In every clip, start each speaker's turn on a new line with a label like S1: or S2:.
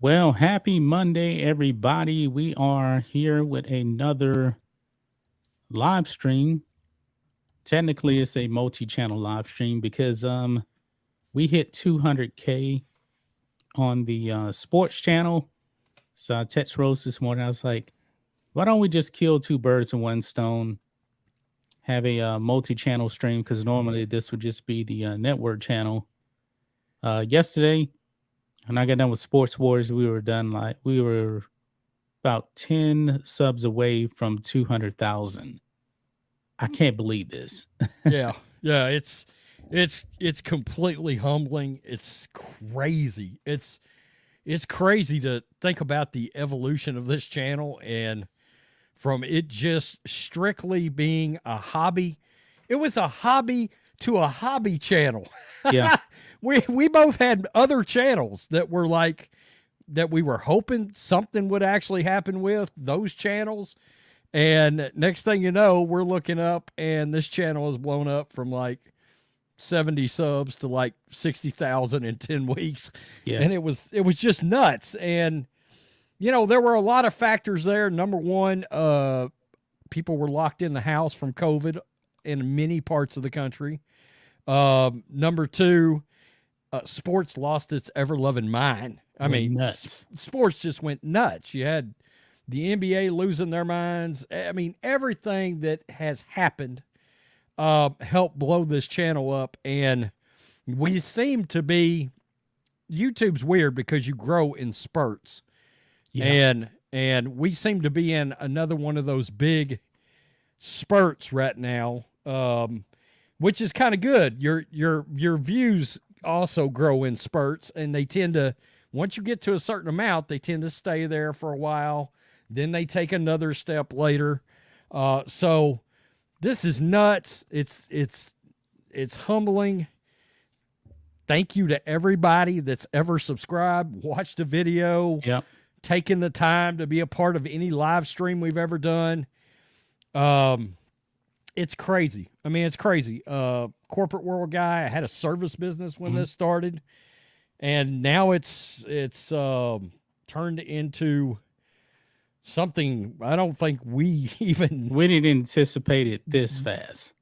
S1: Well, happy Monday, everybody. We are here with another live stream. Technically, it's a multi-channel live stream because we hit 200K on the sports channel. So I text Rose this morning. I was like, why don't we just kill two birds with one stone? Have a multi-channel stream because normally this would just be the network channel. Yesterday, when I got done with Sports Wars, we were about 10 subs away from 200,000. I can't believe this.
S2: Yeah, yeah, it's completely humbling. It's crazy. It's crazy to think about the evolution of this channel and from it just strictly being a hobby. It was a hobby to a hobby channel.
S1: Yeah.
S2: We both had other channels that were like that we were hoping something would actually happen with those channels. And next thing you know, we're looking up and this channel has blown up from like 70 subs to like 60,000 in 10 weeks.
S1: Yeah.
S2: And it was just nuts. And you know, there were a lot of factors there. Number one, people were locked in the house from COVID in many parts of the country. Number two, sports lost its ever-loving mind. I mean,
S1: nuts.
S2: Sports just went nuts. You had the NBA losing their minds. I mean, everything that has happened helped blow this channel up. And we seem to be, YouTube's weird because you grow in spurts. Yeah. And we seem to be in another one of those big spurts right now, which is kind of good. Your views also grow in spurts, and they tend to, once you get to a certain amount, they tend to stay there for a while. Then they take another step later. So this is nuts. It's humbling. Thank you to everybody that's ever subscribed, watched a video, taken the time to be a part of any live stream we've ever done. It's crazy. I mean, it's crazy. Corporate world guy. I had a service business when this started, and now it's turned into something I don't think we
S1: didn't anticipate it this fast.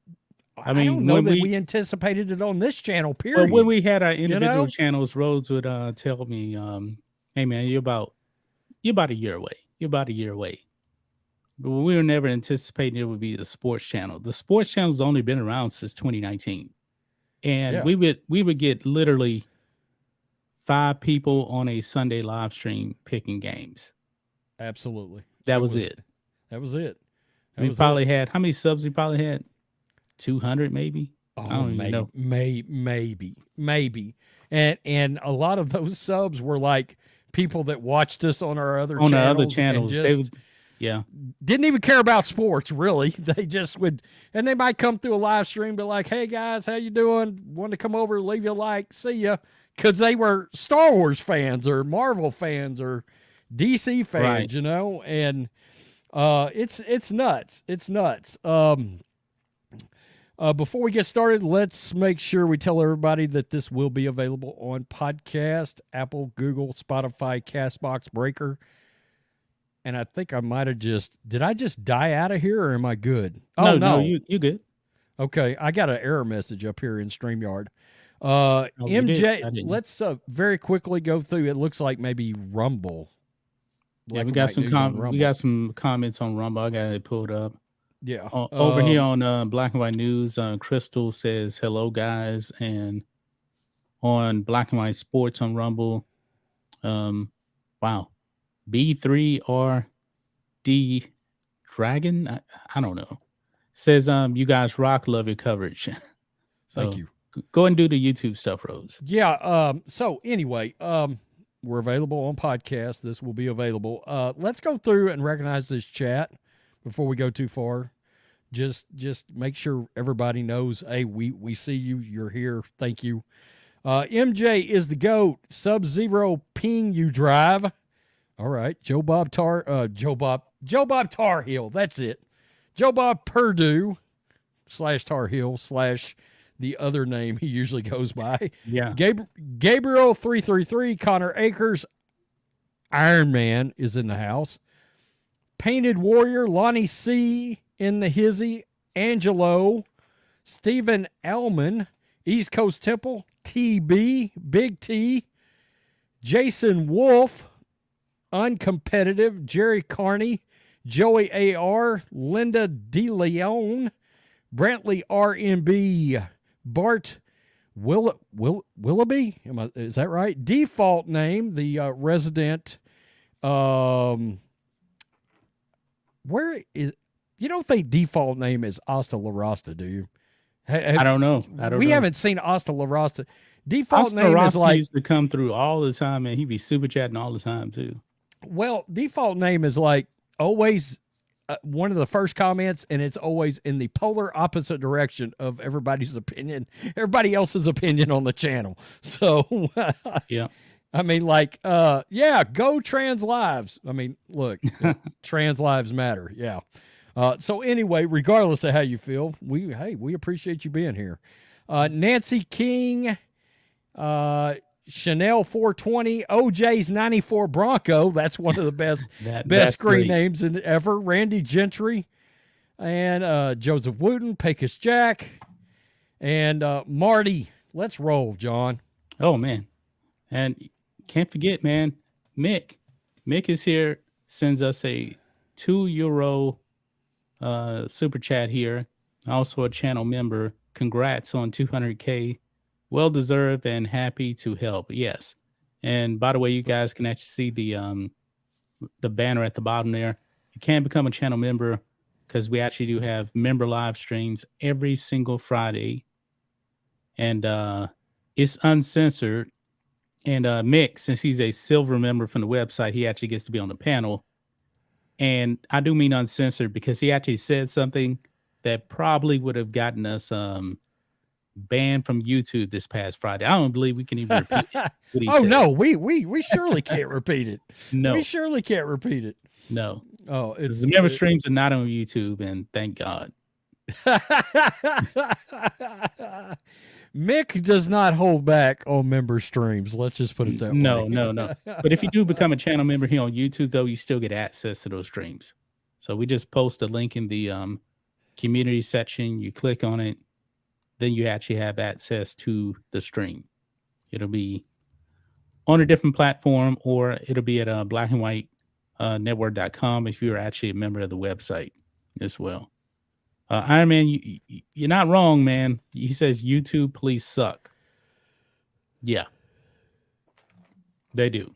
S2: I mean, don't know that we anticipated it on this channel, period.
S1: Well, when we had our individual channels, Rose would tell me, hey man, you're about a year away. You're about a year away. But we were never anticipating it would be the sports channel. The sports channel's only been around since 2019. And we would get literally 5 people on a Sunday live stream picking games.
S2: Absolutely.
S1: That was it.
S2: That was it.
S1: We probably had, how many subs we probably had? 200 maybe?
S2: Oh, I don't even know. Maybe. And a lot of those subs were like people that watched us on our other channels. Didn't even care about sports, really. They just would, and they might come through a live stream, be like, hey guys, how you doing? Want to come over, leave you a like, see ya. Because they were Star Wars fans or Marvel fans or DC fans, you know? And it's nuts. It's nuts. Before we get started, let's make sure we tell everybody that this will be available on podcast, Apple, Google, Spotify, CastBox, Breaker. And I think I might have did I just die out of here or am I good?
S1: Oh, no, you good.
S2: Okay, I got an error message up here in StreamYard. MJ, let's very quickly go through. It looks like maybe Rumble.
S1: We got some comments on Rumble. I got it pulled up.
S2: Yeah.
S1: Over here on Black and White News, Crystal says, hello, guys. And on Black and White Sports on Rumble, wow. B3RD Dragon, I don't know. Says, you guys rock, love your coverage. So
S2: thank you.
S1: Go and do the YouTube stuff, Rose.
S2: Yeah. So anyway, we're available on podcast. This will be available. Let's go through and recognize this chat before we go too far. Just make sure everybody knows, hey, we see you. You're here. Thank you. MJ is the GOAT. Sub-Zero ping you drive. All right. Joe Bob Tar Heel. That's it. Joe Bob Purdue / Tar Heel / the other name he usually goes by.
S1: Yeah.
S2: Gabriel 333, Connor Akers. Iron Man is in the house. Painted Warrior, Lonnie C in the hizzy, Angelo, Stephen Elman, East Coast Temple, TB, Big T, Jason Wolf, Uncompetitive, Jerry Carney, Joey AR, Linda DeLeon, Brantley RMB, Bart Willoughby, is that right? Default name, the resident. Where is? You don't think default name is Asta La Rasta, do you?
S1: I don't know.
S2: We haven't seen Asta La Rasta. Default
S1: Oscar
S2: name is
S1: Rossi
S2: like,
S1: used to come through all the time, and he'd be super chatting all the time too.
S2: well, default name is like always one of the first comments, and it's always in the polar opposite direction of everybody else's opinion on the channel. So,
S1: Yeah.
S2: I mean, like, yeah, go trans lives. I mean, look, trans lives matter. Yeah. So anyway, regardless of how you feel, we appreciate you being here. Nancy King, Chanel 420, OJ's 94 Bronco. That's one of the best best screen names ever. Randy Gentry, and Joseph Wooten, Pecos Jack, and Marty. Let's roll, John.
S1: Oh man, and can't forget, man, Mick. Mick is here. Sends us a €2 super chat here. Also a channel member. Congrats on 200K. Well deserved and happy to help. Yes. And by the way, you guys can actually see the banner at the bottom there. You can become a channel member because we actually do have member live streams every single Friday. And it's uncensored. And Mick, since he's a silver member from the website, he actually gets to be on the panel. And I do mean uncensored because he actually said something that probably would have gotten us banned from YouTube this past Friday. I don't believe we can even repeat what he said.
S2: No, we surely can't repeat it.
S1: No.
S2: We surely can't repeat it.
S1: No.
S2: Oh, it's
S1: the member streams are not on YouTube, and thank God.
S2: Mick does not hold back on member streams. Let's just put it that way.
S1: No. But if you do become a channel member here on YouTube, though, you still get access to those streams. So we just post a link in the community section. You click on it, then you actually have access to the stream. It'll be on a different platform, or it'll be at blackandwhitenetwork.com if you're actually a member of the website as well. Iron Man, you're not wrong, man. He says YouTube police suck. Yeah, they do.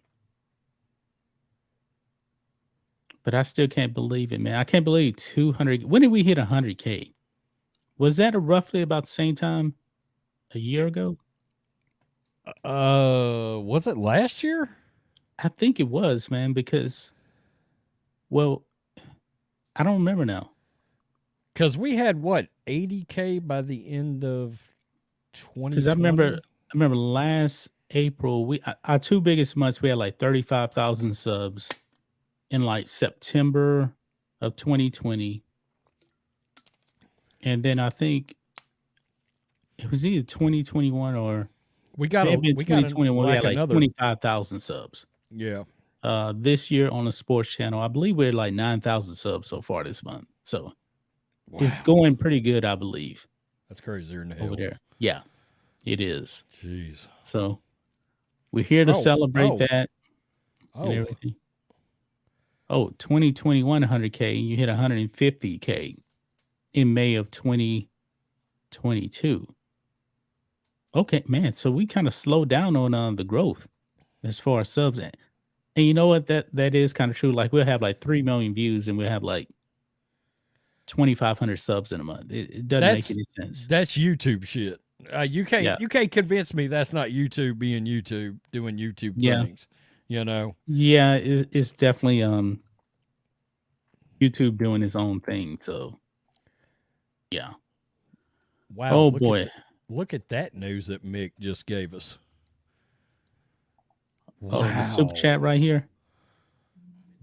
S1: But I still can't believe it, man. I can't believe 200. When did we hit 100K? Was that roughly about the same time a year ago?
S2: Was it last year?
S1: I think it was, man, because, well, I don't remember now.
S2: Because we had what, 80K by the end of 2020?
S1: Because I remember last April, our two biggest months, we had like 35,000 subs in like September of 2020. And then I think it was either 2021 or
S2: we got
S1: 2021. We had like
S2: another
S1: 25,000 subs.
S2: Yeah.
S1: This year on the sports channel, I believe we're like 9,000 subs so far this month. So it's going pretty good, I believe.
S2: That's crazy in the hell.
S1: Over there. Yeah, it is.
S2: Jeez.
S1: So we're here to celebrate that and everything. 2021 100K, you hit 150K in May of 2022. Okay, man. So we kind of slowed down on the growth as far as subs. And you know what? That is kind of true. Like we'll have like 3 million views and we'll have like 2,500 subs in a month. It doesn't make any sense.
S2: That's YouTube shit. You can't convince me that's not YouTube being YouTube, doing YouTube things. You know? Yeah,
S1: it's definitely YouTube doing its own thing. So yeah.
S2: Wow.
S1: Oh boy.
S2: Look at that news that Mick just gave us.
S1: Wow. Oh, the super chat right here.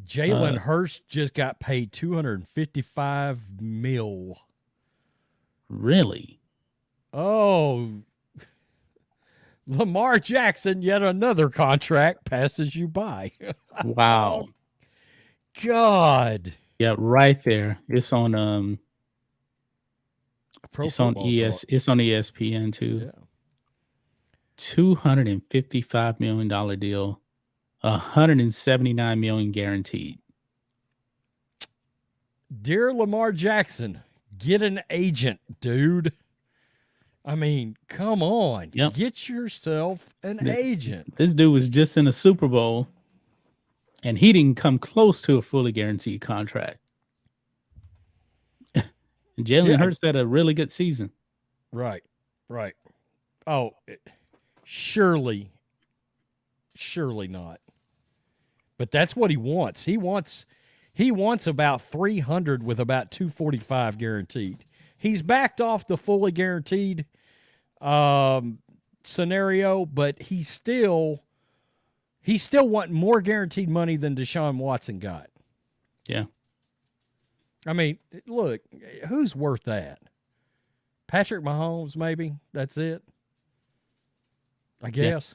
S2: Jalen Hurst just got paid $255 million.
S1: Really?
S2: Oh, Lamar Jackson, yet another contract passes you by.
S1: Wow.
S2: God.
S1: Yeah, right there. It's on
S2: Pro Football Talk.
S1: It's on ESPN too.
S2: Yeah.
S1: $255 million deal, 179 million guaranteed.
S2: Dear Lamar Jackson, get an agent, dude. I mean, come on.
S1: Yep.
S2: Get yourself an agent.
S1: This dude was just in a Super Bowl, and he didn't come close to a fully guaranteed contract. And Jalen Hurts had a really good season.
S2: Right. Oh, surely not. But that's what he wants. He wants about 300 with about 245 guaranteed. He's backed off the fully guaranteed scenario, but he still want more guaranteed money than Deshaun Watson got.
S1: Yeah.
S2: I mean, look, who's worth that? Patrick Mahomes, maybe. That's it. I guess.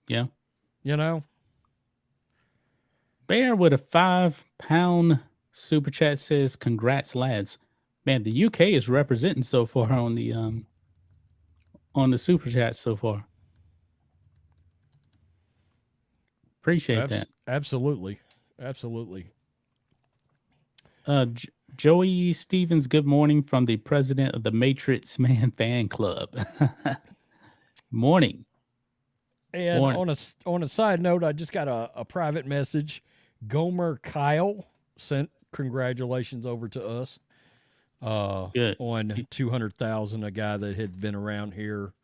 S1: Yeah.
S2: You know?
S1: Bear with a £5 super chat says, "Congrats, lads." Man, the UK is representing so far on the super chat so far. Appreciate that.
S2: Absolutely.
S1: Joey Stevens, good morning from the president of the Matrix Man fan club. Morning.
S2: And on a side note, I just got a private message. Gomer Kyle sent congratulations over to us on 200,000, a guy that had been around here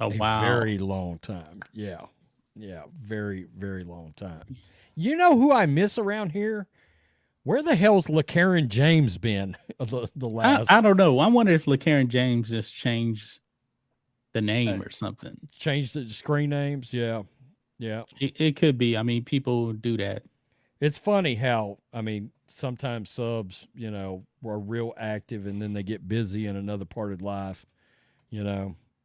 S2: a very long time. Yeah, very, very long time. You know who I miss around here? Where the hell's LeCarron James been the last?
S1: I don't know. I wonder if LeCarron James just changed the name or something.
S2: Changed the screen names? Yeah.
S1: It could be. I mean, people do that.
S2: It's funny how, I mean, sometimes subs, are real active and then they get busy in another part of life,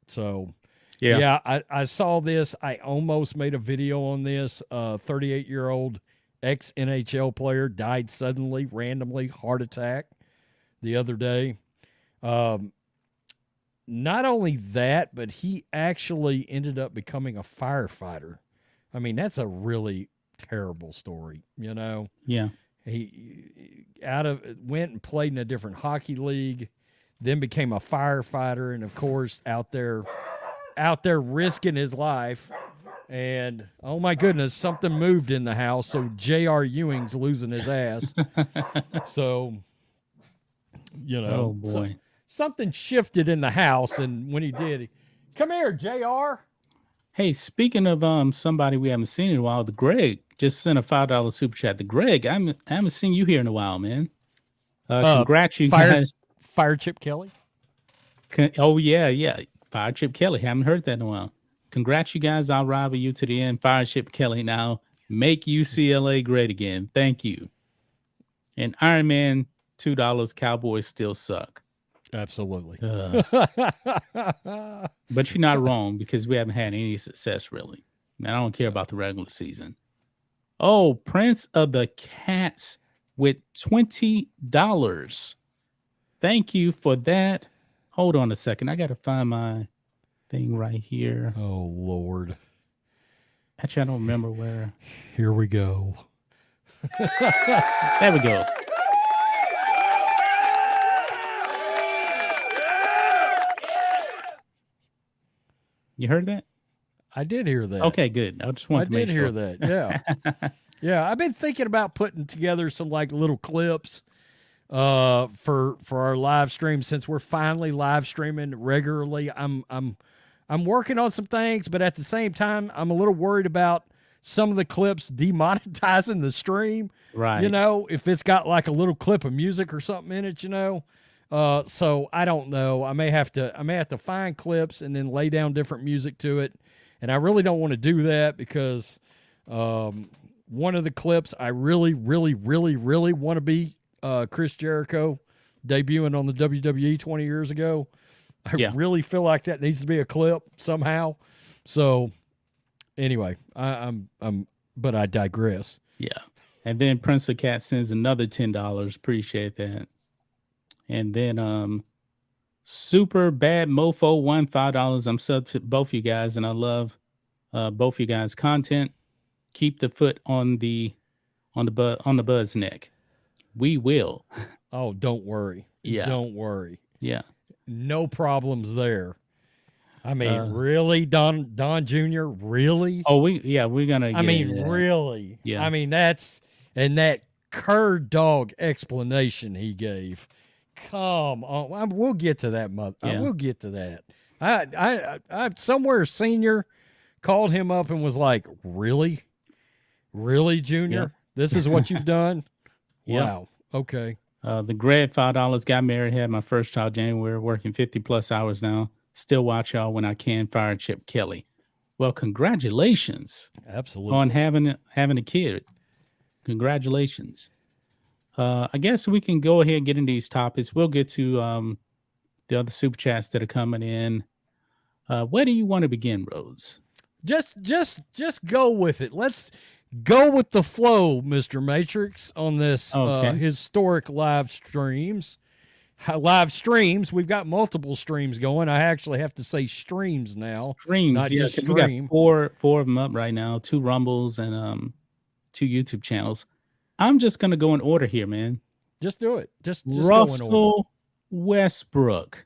S2: So, yeah, I saw this. I almost made a video on this. 38-year-old ex-NHL player died suddenly, randomly, heart attack the other day. Not only that, but he actually ended up becoming a firefighter. I mean, that's a really terrible story,
S1: Yeah.
S2: He went and played in a different hockey league, then became a firefighter, and of course out there risking his life. And oh my goodness, something moved in the house, so J.R. Ewing's losing his ass. So,
S1: oh boy,
S2: something shifted in the house, and when he did, come here, J.R.
S1: Hey, speaking of somebody we haven't seen in a while, the Greg just sent a $5 super chat. The Greg, I haven't seen you here in a while, man. Congrats, you guys.
S2: Fire Chip Kelly.
S1: Oh yeah, Fire Chip Kelly. Haven't heard that in a while. Congrats, you guys. I'll ride with you to the end. Fire Chip Kelly now. Make UCLA great again. Thank you. And Iron Man, $2. Cowboys still suck.
S2: Absolutely.
S1: But you're not wrong, because we haven't had any success, really. I don't care about the regular season. Oh, Prince of the Cats with $20. Thank you for that. Hold on a second. I got to find my thing right here.
S2: Oh, Lord.
S1: Actually, I don't remember where.
S2: Here we go.
S1: There we go. You heard that?
S2: I did hear that.
S1: Okay, good. I just wanted to make sure.
S2: I did hear that. Yeah. Yeah, I've been thinking about putting together some little clips for our live stream, since we're finally live streaming regularly. I'm working on some things, but at the same time, I'm a little worried about some of the clips demonetizing the stream.
S1: Right.
S2: If it's got like a little clip of music or something in it, So I don't know. I may have to find clips and then lay down different music to it. And I really don't want to do that, because one of the clips I really, really, really, really want to be Chris Jericho debuting on the WWE 20 years ago. I really feel like that needs to be a clip somehow. So anyway, but I digress.
S1: Yeah. And then Prince of Cat sends another $10. Appreciate that. And then Super Bad Mofo won $5. I'm sub to both you guys, and I love both you guys' content. Keep the foot on the buzz neck. We will.
S2: Oh, don't worry.
S1: Yeah.
S2: Don't worry.
S1: Yeah.
S2: No problems there. I mean,
S1: Uh,
S2: really, Don Jr., really?
S1: Oh, we're gonna.
S2: I mean, really?
S1: Yeah.
S2: I mean, that's and that cur dog explanation he gave. Come on, we'll get to that.
S1: Yeah.
S2: We'll get to that. I somewhere senior called him up and was like, "Really, really, Junior?
S1: Yeah.
S2: This is what you've done?
S1: Yeah.
S2: Wow. Okay.
S1: The Greg $5 got married, had my first child January, working 50+ hours now. Still watch y'all when I can. Fire Chip Kelly. Well, congratulations
S2: Absolutely.
S1: on having a kid. Congratulations. I guess we can go ahead and get into these topics. We'll get to the other super chats that are coming in. Where do you want to begin, Rose?
S2: Just go with it. Let's go with the flow, Mr. Matrix, on this
S1: Okay.
S2: historic live streams. Live streams. We've got multiple streams going. I actually have to say streams now.
S1: Streams,
S2: not
S1: yeah,
S2: just
S1: 'cause we got
S2: stream.
S1: four of them up right now, 2 Rumbles and 2 YouTube channels. I'm just gonna go in order here, man.
S2: Just do it. Just go in order.
S1: Russell Westbrook.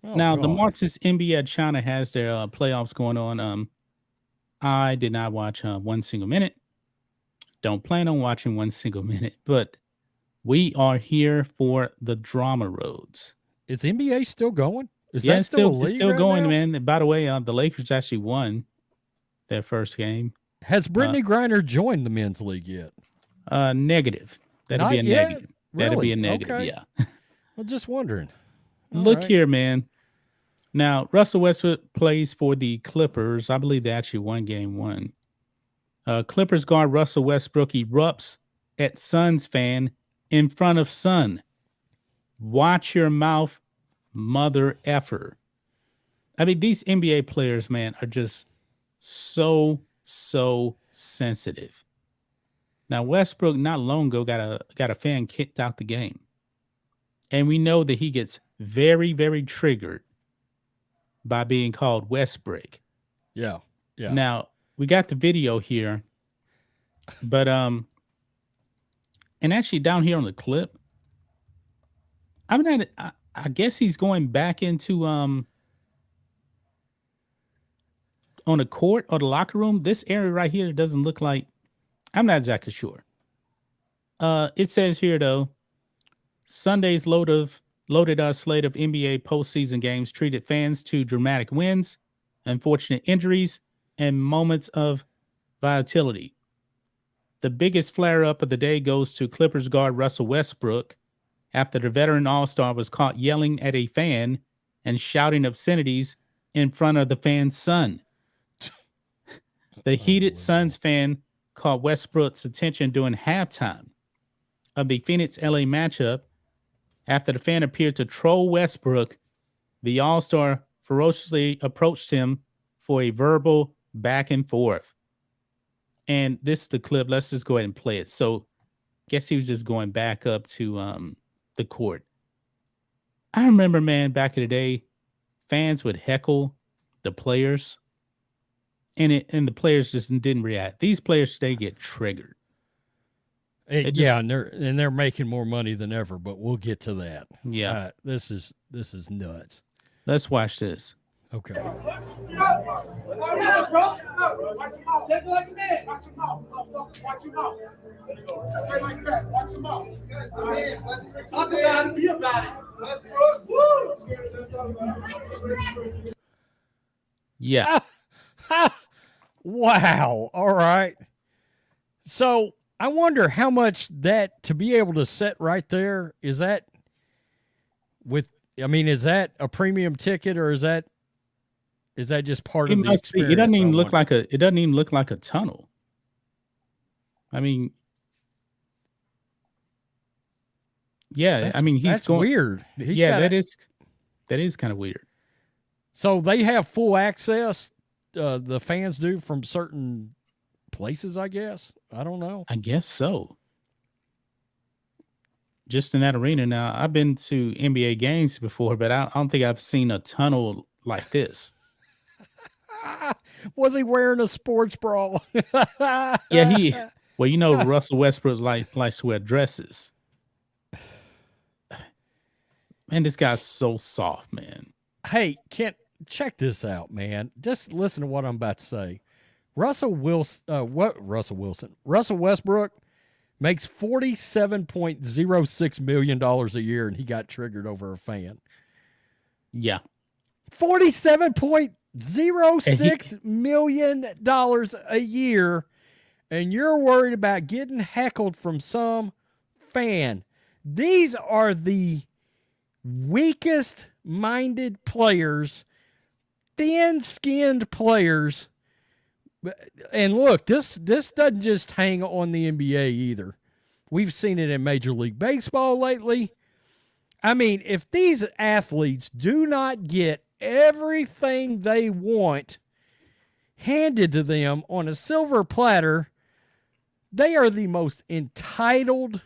S2: Oh,
S1: Now, the
S2: God.
S1: Marxist NBA at China has their playoffs going on. I did not watch one single minute. Don't plan on watching one single minute, but we are here for the drama roads.
S2: Is NBA still going? Is
S1: Yeah,
S2: that
S1: it's
S2: still a
S1: still, it's
S2: league
S1: still
S2: right
S1: going,
S2: now?
S1: man. And by the way, the Lakers actually won their first game.
S2: Has Brittany Griner joined the men's league yet?
S1: Negative. That'd
S2: Not
S1: be a
S2: yet?
S1: negative. That'd be a
S2: Really?
S1: negative.
S2: Okay.
S1: Yeah.
S2: I'm just wondering. All
S1: Look
S2: right.
S1: here, man. Now, Russell Westbrook plays for the Clippers. I believe they actually won game 1. Clippers guard Russell Westbrook erupts at Suns fan in front of Sun. Watch your mouth, mother effer. I mean, these NBA players, man, are just so sensitive. Now, Westbrook not long ago got a fan kicked out the game. And we know that he gets very, very triggered by being called Westbrook.
S2: Yeah. Yeah.
S1: Now, we got the video here, but and actually down here on the clip, I guess he's going back into on the court or the locker room. This area right here doesn't look like. I'm not exactly sure. It says here though, Sunday's loaded slate of NBA postseason games treated fans to dramatic wins, unfortunate injuries, and moments of volatility. The biggest flare-up of the day goes to Clippers guard Russell Westbrook after the veteran All-Star was caught yelling at a fan and shouting obscenities in front of the fan's son. The heated Suns fan caught Westbrook's attention during halftime of the Phoenix-LA matchup. After the fan appeared to troll Westbrook, the All-Star ferociously approached him for a verbal back and forth. And this is the clip. Let's just go ahead and play it. So I guess he was just going back up to the court. I remember, man, back in the day, fans would heckle the players, and the players just didn't react. These players today get triggered.
S2: Yeah, and they're making more money than ever, but we'll get to that.
S1: Yeah.
S2: This is nuts.
S1: Let's watch this.
S2: Okay.
S3: Watch your mouth. Take it like a man. Watch your mouth. Watch your mouth. Straight like that. Watch your mouth. Talk about it. Be about it.
S1: Yeah.
S2: Wow. All right. So I wonder how much that to be able to set right there is that is that a premium ticket or is that just part of the experience?
S1: It doesn't even look like a tunnel. I mean, yeah,
S2: that's
S1: going
S2: weird.
S1: that is kind of weird.
S2: So they have full access the fans do from certain places, I guess. I don't know.
S1: I guess so. Just in that arena. Now, I've been to NBA games before, but I don't think I've seen a tunnel like this.
S2: Was he wearing a sports bra?
S1: Yeah, well, you know, Russell Westbrook likes to wear dresses. Man, this guy's so soft, man.
S2: Hey, Kent, check this out, man. Just listen to what I'm about to say. Russell Westbrook makes $47.06 million a year, and he got triggered over a fan.
S1: Yeah.
S2: $47.06 million a year, and you're worried about getting heckled from some fan. These are the weakest minded players, thin-skinned players. And look, this doesn't just hang on the NBA either. We've seen it in Major League Baseball lately. I mean, if these athletes do not get everything they want handed to them on a silver platter, they are the most entitled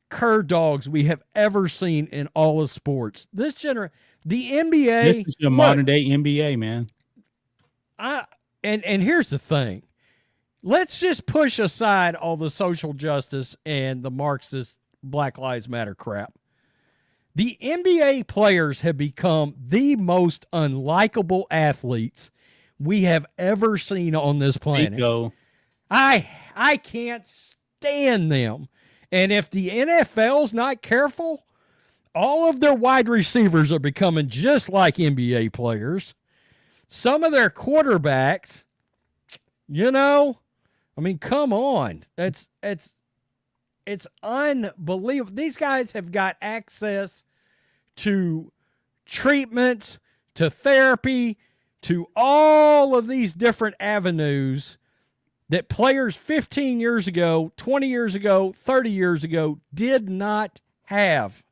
S2: cur dogs we have ever seen in all of sports. The NBA.
S1: This is your modern day NBA, man.
S2: And here's the thing. Let's just push aside all the social justice and the Marxist Black Lives Matter crap. The NBA players have become the most unlikable athletes we have ever seen on this planet.
S1: Nico.
S2: I can't stand them. And if the NFL's not careful, all of their wide receivers are becoming just like NBA players. Some of their quarterbacks, you know, I mean, come on. It's unbelievable. These guys have got access to treatments, to therapy, to all of these different avenues that players 15 years ago, 20 years ago, 30 years ago did not have.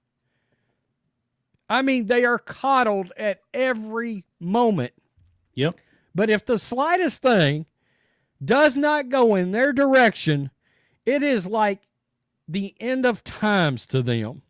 S2: I mean, they are coddled at every moment.
S1: Yep.
S2: But if the slightest thing does not go in their direction, it is like the end of times to them.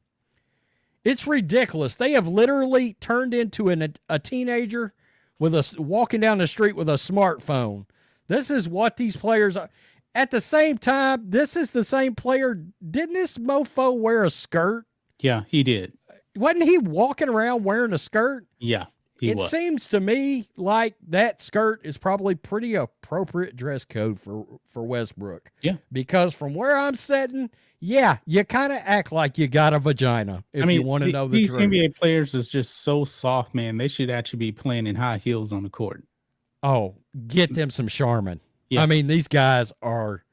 S2: It's ridiculous. They have literally turned into a teenager with walking down the street with a smartphone. This is what these players are. At the same time, this is the same player. Didn't this mofo wear a skirt?
S1: Yeah, he did.
S2: Wasn't he walking around wearing a skirt?
S1: Yeah,
S2: It seems to me like that skirt is probably pretty appropriate dress code for Westbrook.
S1: Yeah.
S2: Because from where I'm sitting, yeah, you kind of act like you got a vagina if you want to know the
S1: these
S2: truth.
S1: NBA players is just so soft, man. They should actually be playing in high heels on the court.
S2: Oh, get them some Charmin.
S1: Yeah.
S2: I mean, these guys are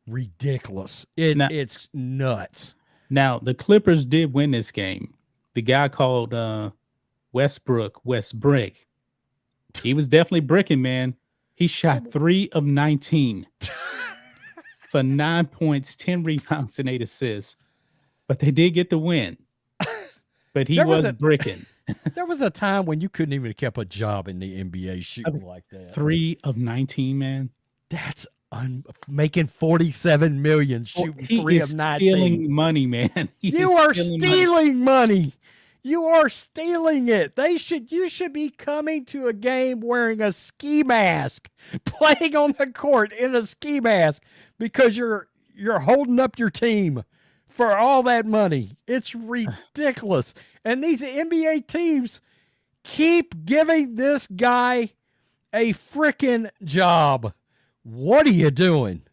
S2: ridiculous. It's nuts.
S1: Now, the Clippers did win this game. The guy called Westbrook, he was definitely bricking, man. He shot 3 of 19 for 9 points, 10 rebounds, and 8 assists. But they did get the win. But he was bricking.
S2: There was a time when you couldn't even keep a job in the NBA shooting like that.
S1: 3 of 19, man.
S2: That's making $47 million shooting 3 of 19.
S1: Stealing money, man.
S2: You are stealing money. You are stealing it. You should be coming to a game wearing a ski mask, playing on the court in a ski mask because you're holding up your team for all that money. It's ridiculous. And these NBA teams keep giving this guy a freaking job. What are you doing?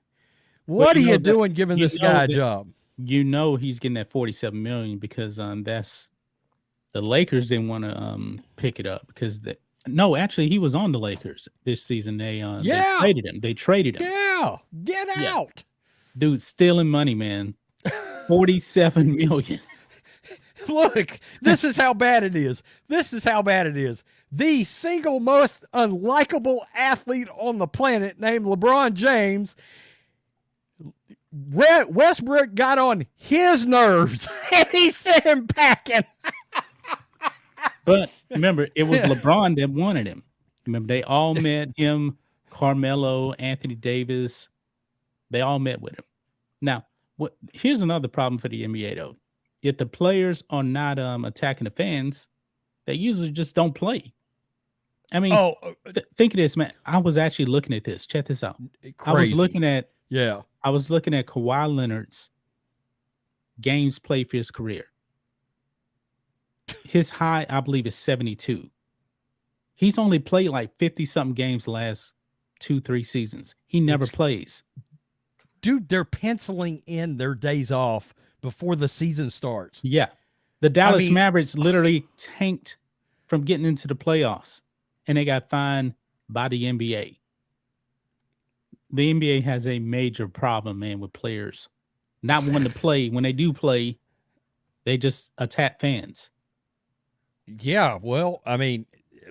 S2: What are you doing giving this guy a job?
S1: You know he's getting that $47 million because that's the Lakers didn't want to pick it up because actually he was on the Lakers this season. They traded him.
S2: Yeah, get out.
S1: Dude, stealing money, man. $47 million.
S2: Look, this is how bad it is. The single most unlikable athlete on the planet named LeBron James, Westbrook got on his nerves and he sent him packing.
S1: But remember, it was LeBron that wanted him. Remember, they all met him, Carmelo, Anthony Davis. They all met with him. Now, here's another problem for the NBA, though. If the players are not attacking the fans, they usually just don't play. I mean, think of this, man. I was actually looking at this. Check this out.
S2: Crazy.
S1: I was looking at
S2: Yeah.
S1: Kawhi Leonard's games played for his career. His high, I believe, is 72. He's only played like 50-something games the last 2-3 seasons. He never plays.
S2: Dude, they're penciling in their days off before the season starts.
S1: Yeah. The Dallas Mavericks literally tanked from getting into the playoffs, and they got fined by the NBA. The NBA has a major problem, man, with players not wanting to play. When they do play, they just attack fans.
S2: Yeah, well, I mean,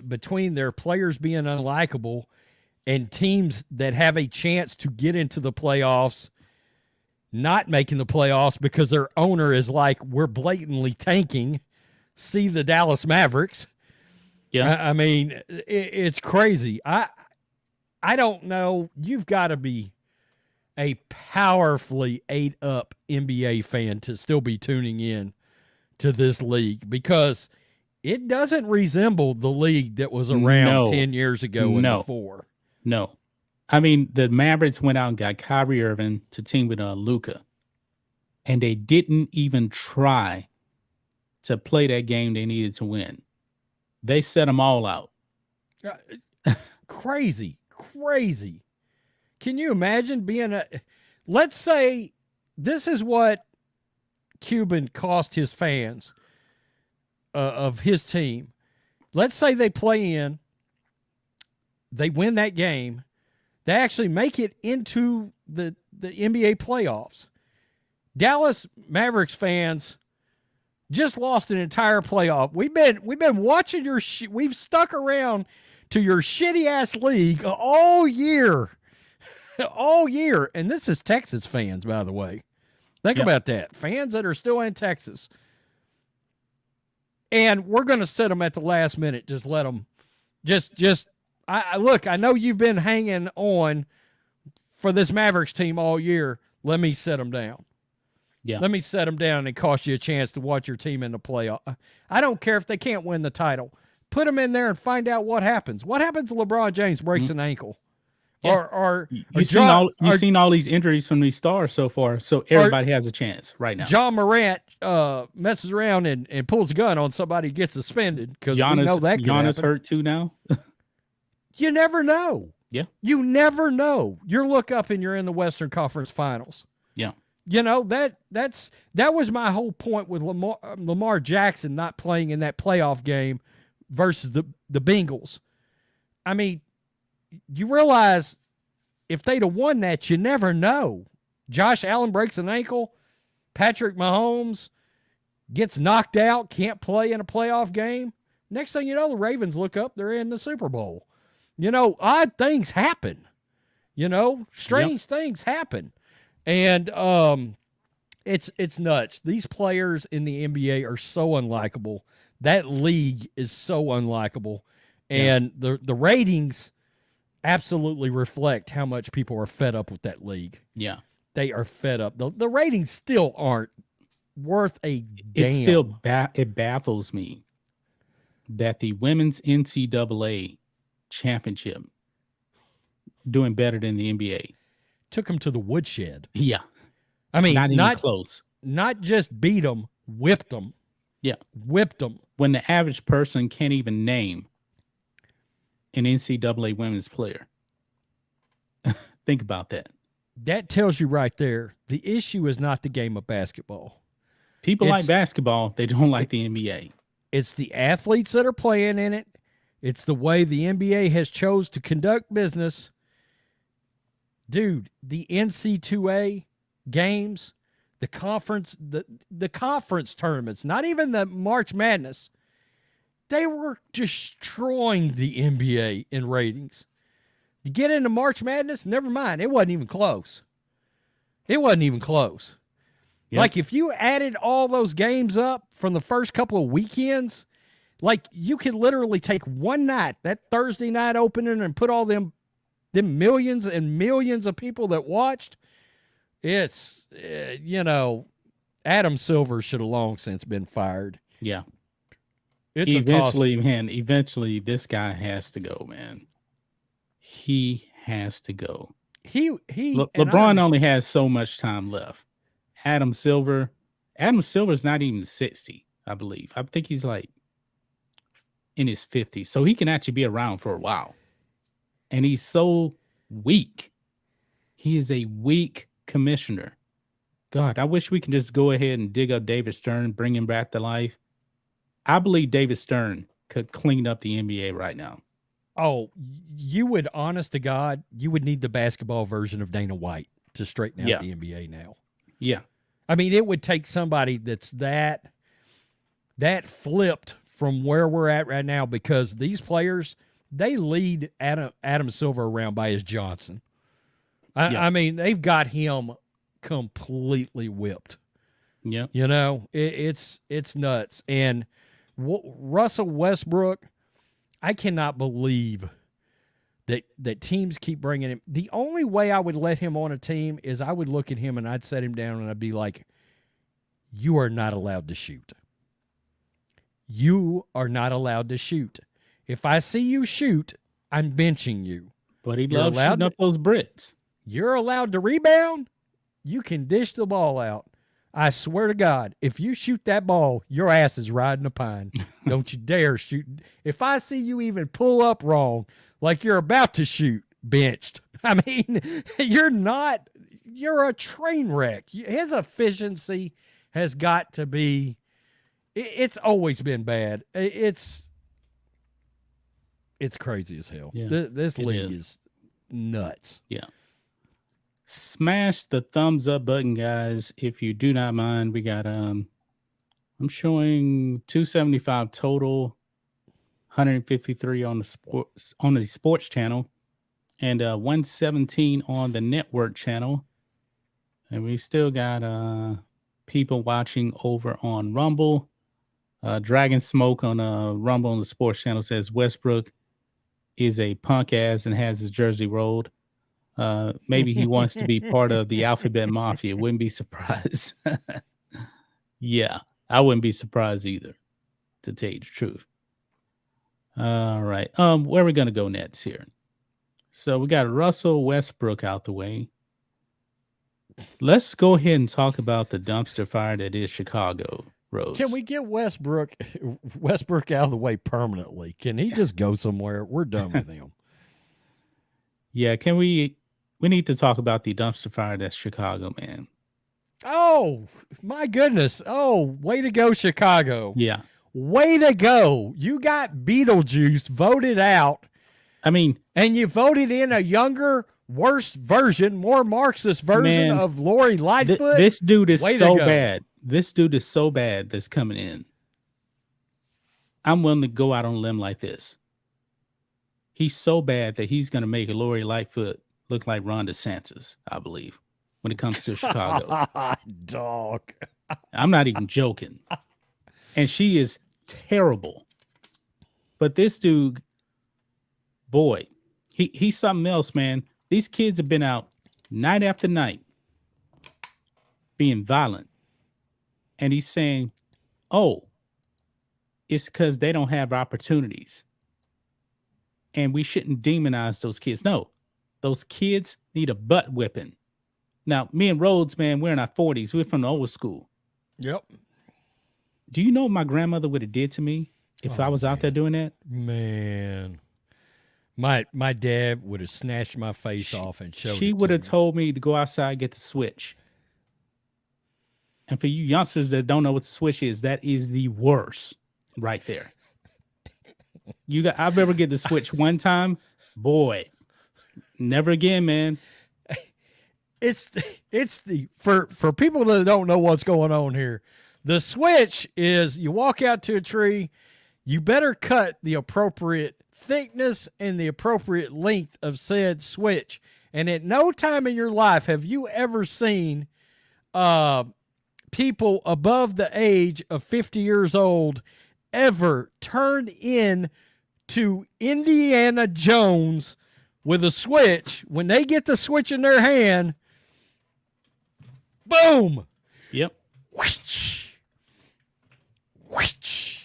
S2: between their players being unlikable and teams that have a chance to get into the playoffs not making the playoffs because their owner is like, we're blatantly tanking. See the Dallas Mavericks.
S1: Yeah.
S2: I mean, it's crazy. I don't know. You've got to be a powerfully ate-up NBA fan to still be tuning in to this league, because it doesn't resemble the league that was around 10 years ago and before.
S1: No. I mean, the Mavericks went out and got Kyrie Irving to team with Luka, and they didn't even try to play that game they needed to win. They set them all out.
S2: Crazy. Can you imagine being let's say this is what Cuban cost his fans of his team. Let's say they play in, they win that game, they actually make it into the NBA playoffs. Dallas Mavericks fans just lost an entire playoff. We've been watching your we've stuck around to your shitty ass league all year. All year. And this is Texas fans, by the way. Think about that. Fans that are still in Texas. And we're going to set them at the last minute. Just let them look, I know you've been hanging on for this Mavericks team all year. Let me set them down.
S1: Yeah.
S2: Let me set them down and cost you a chance to watch your team in the playoff. I don't care if they can't win the title. Put them in there and find out what happens. What happens if LeBron James breaks an ankle?
S1: Yeah. You've seen all these injuries from these stars so far, so everybody has a chance right now.
S2: John Morant messes around and pulls a gun on somebody who gets suspended, because we know that could
S1: Giannis
S2: happen.
S1: hurt too now.
S2: You never know.
S1: Yeah.
S2: You never know. You look up and you're in the Western Conference Finals.
S1: Yeah.
S2: You know, that was my whole point with Lamar Jackson not playing in that playoff game versus the Bengals. I mean, you realize if they'd have won that, you never know. Josh Allen breaks an ankle. Patrick Mahomes gets knocked out, can't play in a playoff game. Next thing you know, the Ravens look up, they're in the Super Bowl. You know, odd things happen. You know, strange things happen. And it's nuts. These players in the NBA are so unlikable. That league is so unlikable. And the ratings absolutely reflect how much people are fed up with that league.
S1: Yeah.
S2: They are fed up. The ratings still aren't worth a damn.
S1: It still it baffles me that the women's NCAA championship doing better than the NBA.
S2: Took them to the woodshed.
S1: Yeah.
S2: I mean,
S1: not even close.
S2: Not just beat them, whipped them.
S1: Yeah.
S2: Whipped them.
S1: When the average person can't even name an NCAA women's player. Think about that.
S2: That tells you right there, the issue is not the game of basketball.
S1: People like basketball. They don't like the NBA.
S2: It's the athletes that are playing in it. It's the way the NBA has chose to conduct business. Dude, the NC2A games, the conference, the conference tournaments, not even the March Madness, they were destroying the NBA in ratings. You get into March Madness, never mind. It wasn't even close. It wasn't even close. Yep. Like, if you added all those games up from the first couple of weekends, Like, you could literally take one night, that Thursday night opening, and put all them millions and millions of people that watched. It's, Adam Silver should have long since been fired.
S1: Yeah.
S2: It's
S1: Eventually, this guy has to go, man. He has to go. LeBron only has so much time left. Adam Silver's not even 60, I believe. I think he's like in his 50s, so he can actually be around for a while. And he's so weak. He is a weak commissioner. God, I wish we could just go ahead and dig up David Stern, bring him back to life. I believe David Stern could clean up the NBA right now.
S2: Oh, you would, honest to God, you would need the basketball version of Dana White to straighten out the NBA now.
S1: Yeah.
S2: I mean, it would take somebody that's that flipped from where we're at right now, because these players, they lead Adam Silver around by his Johnson. I mean, they've got him completely whipped.
S1: Yeah.
S2: It's nuts. And Russell Westbrook, I cannot believe that teams keep bringing him. The only way I would let him on a team is I would look at him and I'd set him down and I'd be like, you are not allowed to shoot. You are not allowed to shoot. If I see you shoot, I'm benching you.
S1: But he loves shooting up those Brits.
S2: You're allowed to rebound. You can dish the ball out. I swear to God, if you shoot that ball, your ass is riding a pine. Don't you dare shoot. If I see you even pull up wrong, like you're about to shoot, benched. I mean, you're a train wreck. His efficiency has got to be, it's always been bad. It's crazy as hell.
S1: Yeah,
S2: this league is nuts.
S1: Yeah. Smash the thumbs up button, guys, if you do not mind. We got I'm showing 275 total, 153 on the sports channel, and 117 on the network channel. And we still got people watching over on Rumble. Dragon Smoke on Rumble on the sports channel says Westbrook is a punk ass and has his jersey rolled. Maybe he wants to be part of the Alphabet Mafia. Wouldn't be surprised. Yeah, I wouldn't be surprised either, to tell you the truth. All right. Where are we going to go next here? So we got Russell Westbrook out the way. Let's go ahead and talk about the dumpster fire that is Chicago, Rose.
S2: Can we get Westbrook out of the way permanently? Can he just go somewhere? We're done with him.
S1: Yeah, can we need to talk about the dumpster fire that's Chicago, man.
S2: Oh, my goodness. Oh, way to go, Chicago.
S1: Yeah.
S2: Way to go. You got Beetlejuice voted out.
S1: I mean,
S2: and you voted in a younger, worse version, more Marxist version of Lori Lightfoot.
S1: This dude is so bad. This dude is so bad that's coming in. I'm willing to go out on a limb like this. He's so bad that he's going to make Lori Lightfoot look like Ron DeSantis, I believe, when it comes to Chicago.
S2: Dog.
S1: I'm not even joking. And she is terrible. But this dude, boy, he's something else, man. These kids have been out night after night being violent. And he's saying, oh, it's because they don't have opportunities. And we shouldn't demonize those kids. No, those kids need a butt whipping. Now, me and Rhodes, man, we're in our 40s. We're from the old school.
S2: Yep.
S1: Do you know what my grandmother would have did to me if I was out there doing that?
S2: Man. My dad would have snatched my face off and showed it.
S1: She would have told me to go outside and get the switch. And for you youngsters that don't know what the switch is, that is the worst right there. I've ever get the switch one time, boy, never again, man.
S2: It's for people that don't know what's going on here. The switch is you walk out to a tree, you better cut the appropriate thickness and the appropriate length of said switch. And at no time in your life have you ever seen people above the age of 50 years old ever turned in to Indiana Jones with a switch, when they get the switch in their hand, boom.
S1: Yep.
S2: Whoosh, whoosh.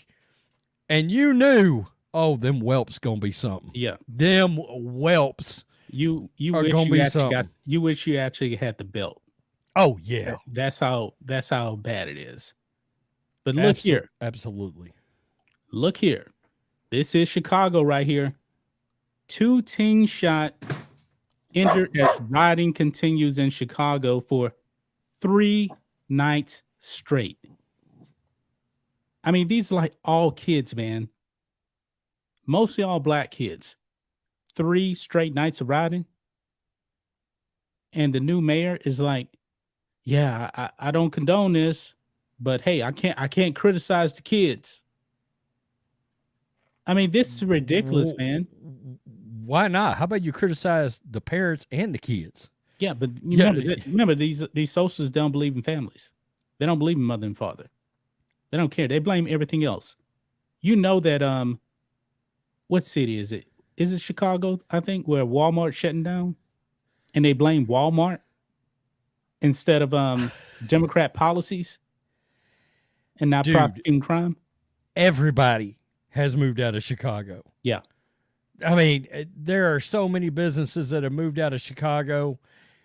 S2: And you knew, oh, them whelps gonna be something.
S1: Yeah.
S2: Them whelps.
S1: You
S2: Are
S1: wish
S2: gonna
S1: you
S2: be
S1: actually
S2: something.
S1: you wish you actually had the belt.
S2: Oh yeah.
S1: That's how bad it is. But look here.
S2: Absolutely.
S1: Look here. This is Chicago right here. 2 teens shot, injured as rioting continues in Chicago for 3 nights straight. I mean, these are like all kids, man. Mostly all black kids. 3 straight nights of rioting. And the new mayor is like, yeah, I don't condone this, but hey, I can't criticize the kids. I mean, this is ridiculous, man.
S2: Why not? How about you criticize the parents and the kids?
S1: Yeah, but
S2: Yeah.
S1: remember these socialists don't believe in families. They don't believe in mother and father. They don't care. They blame everything else. You know that what city is it? Is it Chicago, I think, where Walmart's shutting down? And they blame Walmart instead of Democrat policies and not
S2: Dude.
S1: prosecuting crime?
S2: Everybody has moved out of Chicago.
S1: Yeah.
S2: I mean, there are so many businesses that have moved out of Chicago.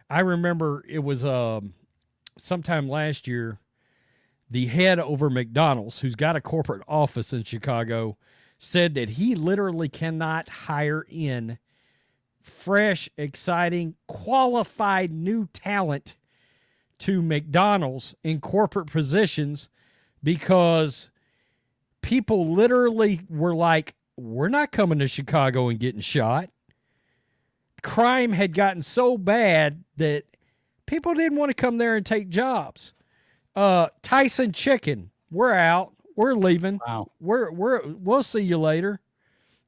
S2: I remember it was sometime last year, the head over McDonald's, who's got a corporate office in Chicago, said that he literally cannot hire in fresh, exciting, qualified new talent to McDonald's in corporate positions because people literally were like, we're not coming to Chicago and getting shot. Crime had gotten so bad that people didn't want to come there and take jobs. Tyson Chicken, we're out. We're leaving.
S1: Wow.
S2: We'll see you later.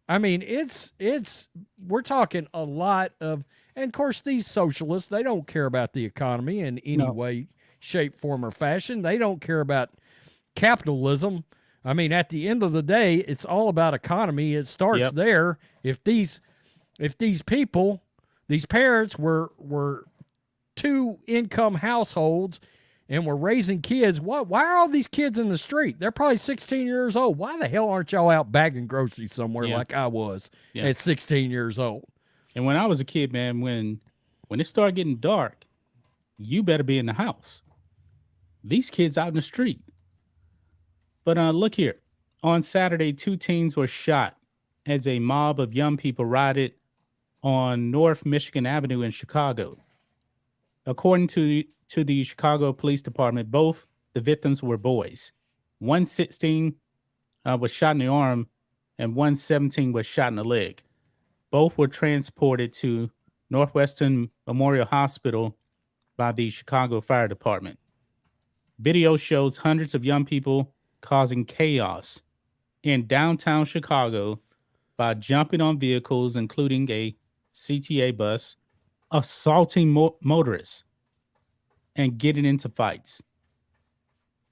S2: I mean, we're talking a lot of, and of course these socialists, they don't care about the economy in any way, shape, form, or fashion. They don't care about capitalism. I mean, at the end of the day, it's all about economy. It starts there. If these people, these parents were 2-income households and were raising kids, why are all these kids in the street? They're probably 16 years old. Why the hell aren't y'all out bagging groceries somewhere like I was at 16 years old?
S1: And when I was a kid, man, when it started getting dark, you better be in the house. These kids out in the street. But look here. On Saturday, 2 teens were shot as a mob of young people rioted on North Michigan Avenue in Chicago. According to the Chicago Police Department, both the victims were boys. 116 was shot in the arm and 117 was shot in the leg. Both were transported to Northwestern Memorial Hospital by the Chicago Fire Department. Video shows hundreds of young people causing chaos in downtown Chicago by jumping on vehicles, including a CTA bus, assaulting motorists, and getting into fights.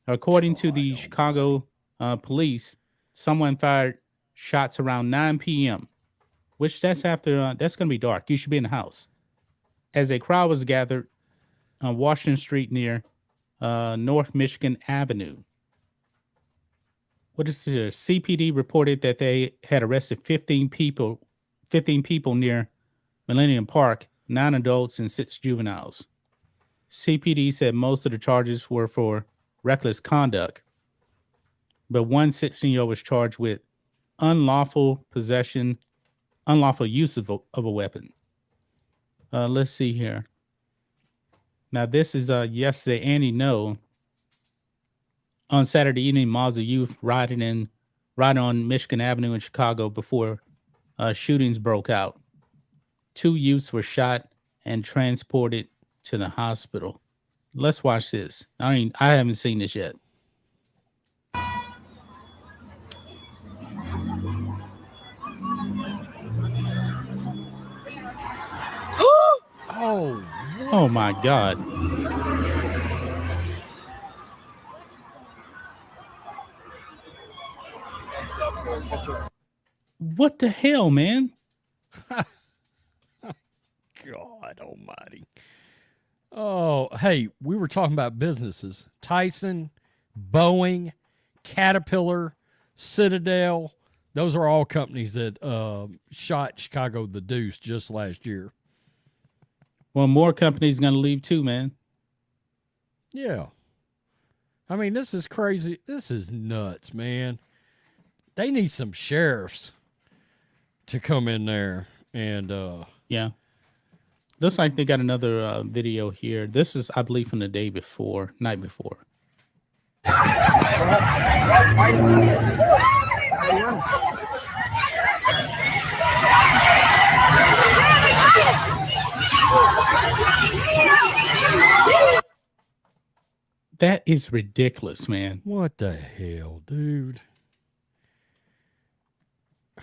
S1: According to the Chicago police, someone fired shots around 9 p.m., which that's after, that's going to be dark. You should be in the house. As a crowd was gathered on Washington Street near North Michigan Avenue. What is this? CPD reported that they had arrested 15 people near Millennium Park, 9 adults and 6 juveniles. CPD said most of the charges were for reckless conduct, but one 16-year-old was charged with unlawful possession, unlawful use of a weapon. Let's see here. Now, this is yesterday. Andy No. On Saturday evening, mobs of youth riding on Michigan Avenue in Chicago before shootings broke out. 2 youths were shot and transported to the hospital. Let's watch this. I haven't seen this yet. Oh my God. What the hell, man?
S2: God almighty. Oh, hey, we were talking about businesses. Tyson, Boeing, Caterpillar, Citadel. Those are all companies that shot Chicago the deuce just last year.
S1: Well, more companies going to leave too, man.
S2: Yeah. I mean, this is crazy. This is nuts, man. They need some sheriffs to come in there and
S1: yeah. Looks like they got another video here. This is, I believe, from the night before. That is ridiculous, man.
S2: What the hell, dude?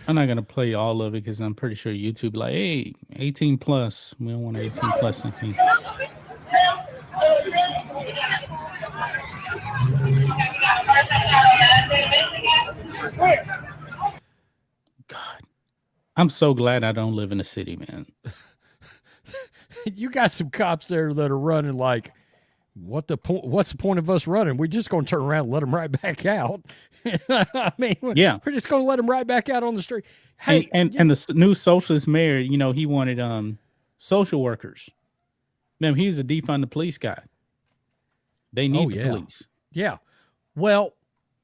S1: I'm not going to play all of it because I'm pretty sure YouTube like, hey, 18 plus. We don't want 18 plus anything. God, I'm so glad I don't live in a city, man.
S2: You got some cops there that are running like, what's the point of us running? We're just going to turn around and let them right back out. I mean,
S1: yeah,
S2: we're just going to let them right back out on the street.
S1: Hey, and the new socialist mayor, you know, he wanted social workers. Man, he's a defund the police guy. They need the police.
S2: Yeah. Well,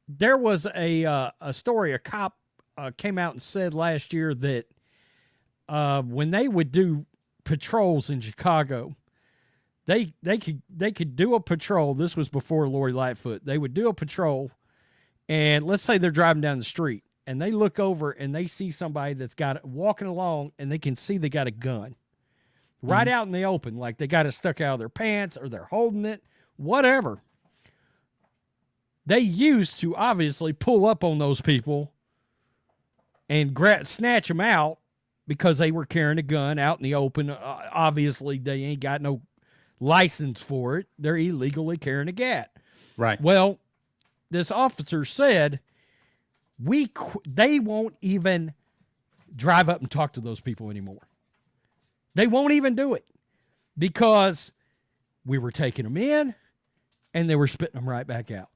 S2: there was a story. A cop came out and said last year that when they would do patrols in Chicago, they could do a patrol. This was before Lori Lightfoot. They would do a patrol, and let's say they're driving down the street, and they look over and they see somebody that's got walking along, and they can see they got a gun right out in the open, like they got it stuck out of their pants or they're holding it, whatever. They used to obviously pull up on those people and snatch them out because they were carrying a gun out in the open. Obviously, they ain't got no license for it. They're illegally carrying a gat.
S1: Right.
S2: Well, this officer said they won't even drive up and talk to those people anymore. They won't even do it because we were taking them in and they were spitting them right back out.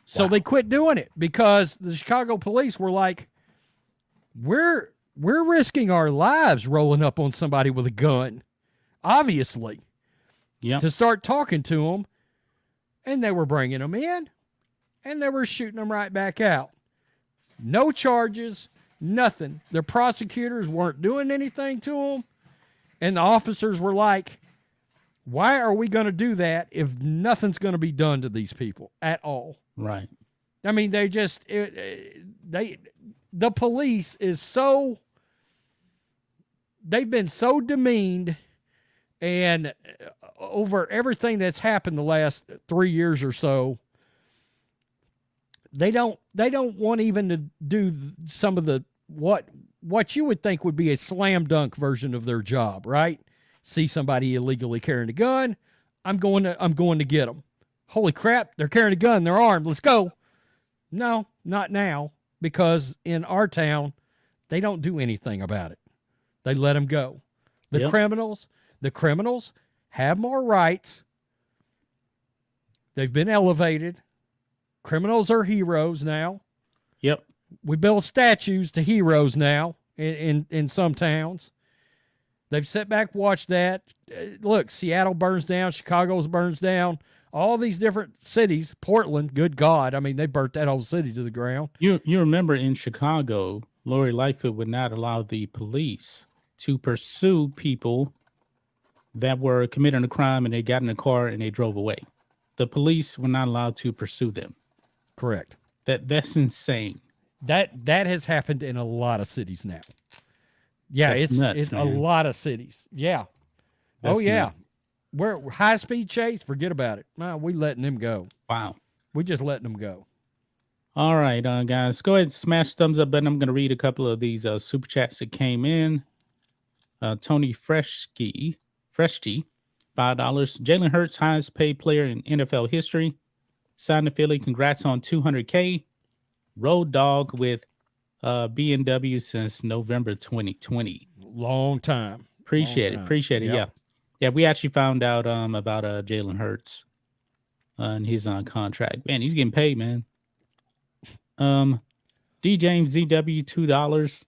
S2: So they quit doing it because the Chicago police were like, we're risking our lives rolling up on somebody with a gun, obviously, to start talking to them. And they were bringing them in and they were shooting them right back out. No charges, nothing. The prosecutors weren't doing anything to them. And the officers were like, why are we going to do that if nothing's going to be done to these people at all?
S1: Right.
S2: I mean, the police is so, they've been so demeaned, and over everything that's happened the last 3 years or so, they don't want even to do some of the, what you would think would be a slam dunk version of their job, right? See somebody illegally carrying a gun, I'm going to get them. Holy crap, they're carrying a gun, they're armed, let's go. No, not now, because in our town, they don't do anything about it. They let them go. The criminals have more rights. They've been elevated. Criminals are heroes now.
S1: Yep.
S2: We build statues to heroes now in some towns. They've sat back, watched that. Look, Seattle burns down, Chicago's burns down. All these different cities, Portland, good God. I mean, they burnt that whole city to the ground.
S1: You remember in Chicago, Lori Lightfoot would not allow the police to pursue people that were committing a crime and they got in a car and they drove away. The police were not allowed to pursue them.
S2: Correct.
S1: That's insane.
S2: That has happened in a lot of cities now. Yeah,
S1: that's nuts,
S2: it's
S1: man.
S2: a lot of cities. Yeah.
S1: That's
S2: yeah.
S1: nuts.
S2: We're high-speed chase, forget about it. No, we letting them go.
S1: Wow.
S2: We just letting them go.
S1: All right, guys, go ahead and smash thumbs up button. I'm going to read a couple of these super chats that came in. Tony Freshty, $5. Jalen Hurts, highest paid player in NFL history. Signed to Philly, congrats on $200K. Road Dog with B&W since November 2020.
S2: Long time.
S1: Appreciate
S2: Long
S1: it.
S2: time.
S1: Appreciate it.
S2: Yep.
S1: Yeah. Yeah, we actually found out about Jalen Hurts. And he's on contract. Man, he's getting paid, man. D James ZW $2.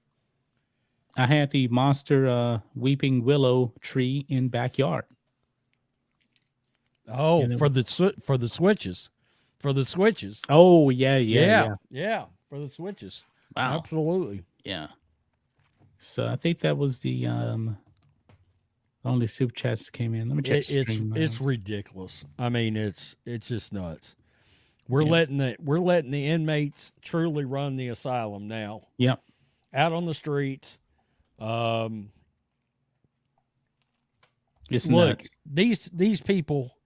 S1: I had the monster weeping willow tree in backyard.
S2: Oh,
S1: And it
S2: for the switches. For the switches.
S1: Oh yeah.
S2: Yeah, for the switches.
S1: Wow.
S2: Absolutely.
S1: Yeah. So I think that was the only super chats that came in. Let me check.
S2: It's ridiculous. I mean, it's just nuts. We're letting the inmates truly run the asylum now.
S1: Yep.
S2: Out on the streets.
S1: It's
S2: look,
S1: nuts.
S2: these people.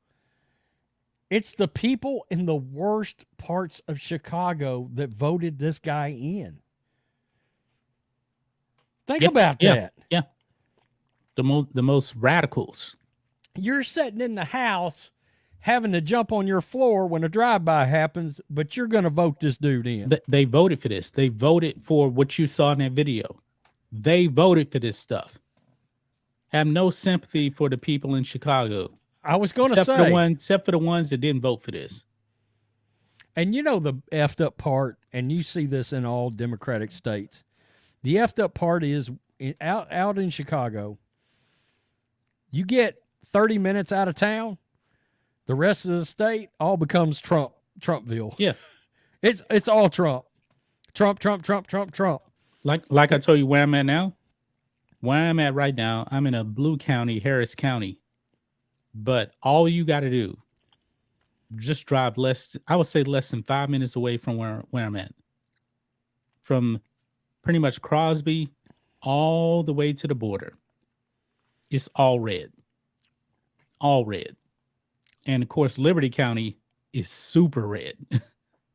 S2: It's the people in the worst parts of Chicago that voted this guy in. Think about that.
S1: Yeah. The most radicals.
S2: You're sitting in the house having to jump on your floor when a drive-by happens, but you're going to vote this dude in.
S1: They voted for this. They voted for what you saw in that video. They voted for this stuff. Have no sympathy for the people in Chicago.
S2: I was going to say,
S1: except for the ones that didn't vote for this.
S2: And you know the effed up part, and you see this in all Democratic states. The effed up part is out in Chicago. You get 30 minutes out of town, the rest of the state all becomes Trumpville.
S1: Yeah,
S2: it's all Trump. Trump.
S1: Like I told you where I'm at now. Where I'm at right now, I'm in a blue county, Harris County. But all you got to do, just drive less than 5 minutes away from where I'm at. From pretty much Crosby all the way to the border. It's all red. All red. And of course, Liberty County is super red,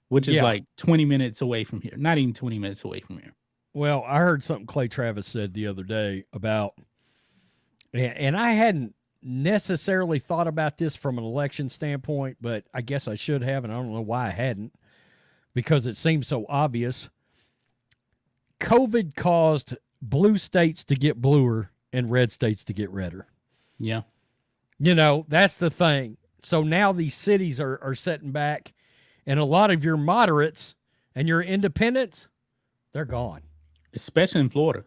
S1: which is like 20 minutes away from here. Not even 20 minutes away from here.
S2: Well, I heard something Clay Travis said the other day about, and I hadn't necessarily thought about this from an election standpoint, but I guess I should have, and I don't know why I hadn't, because it seems so obvious. COVID caused blue states to get bluer and red states to get redder.
S1: Yeah.
S2: You know, that's the thing. So now these cities are setting back, and a lot of your moderates and your independents, they're gone.
S1: Especially in Florida.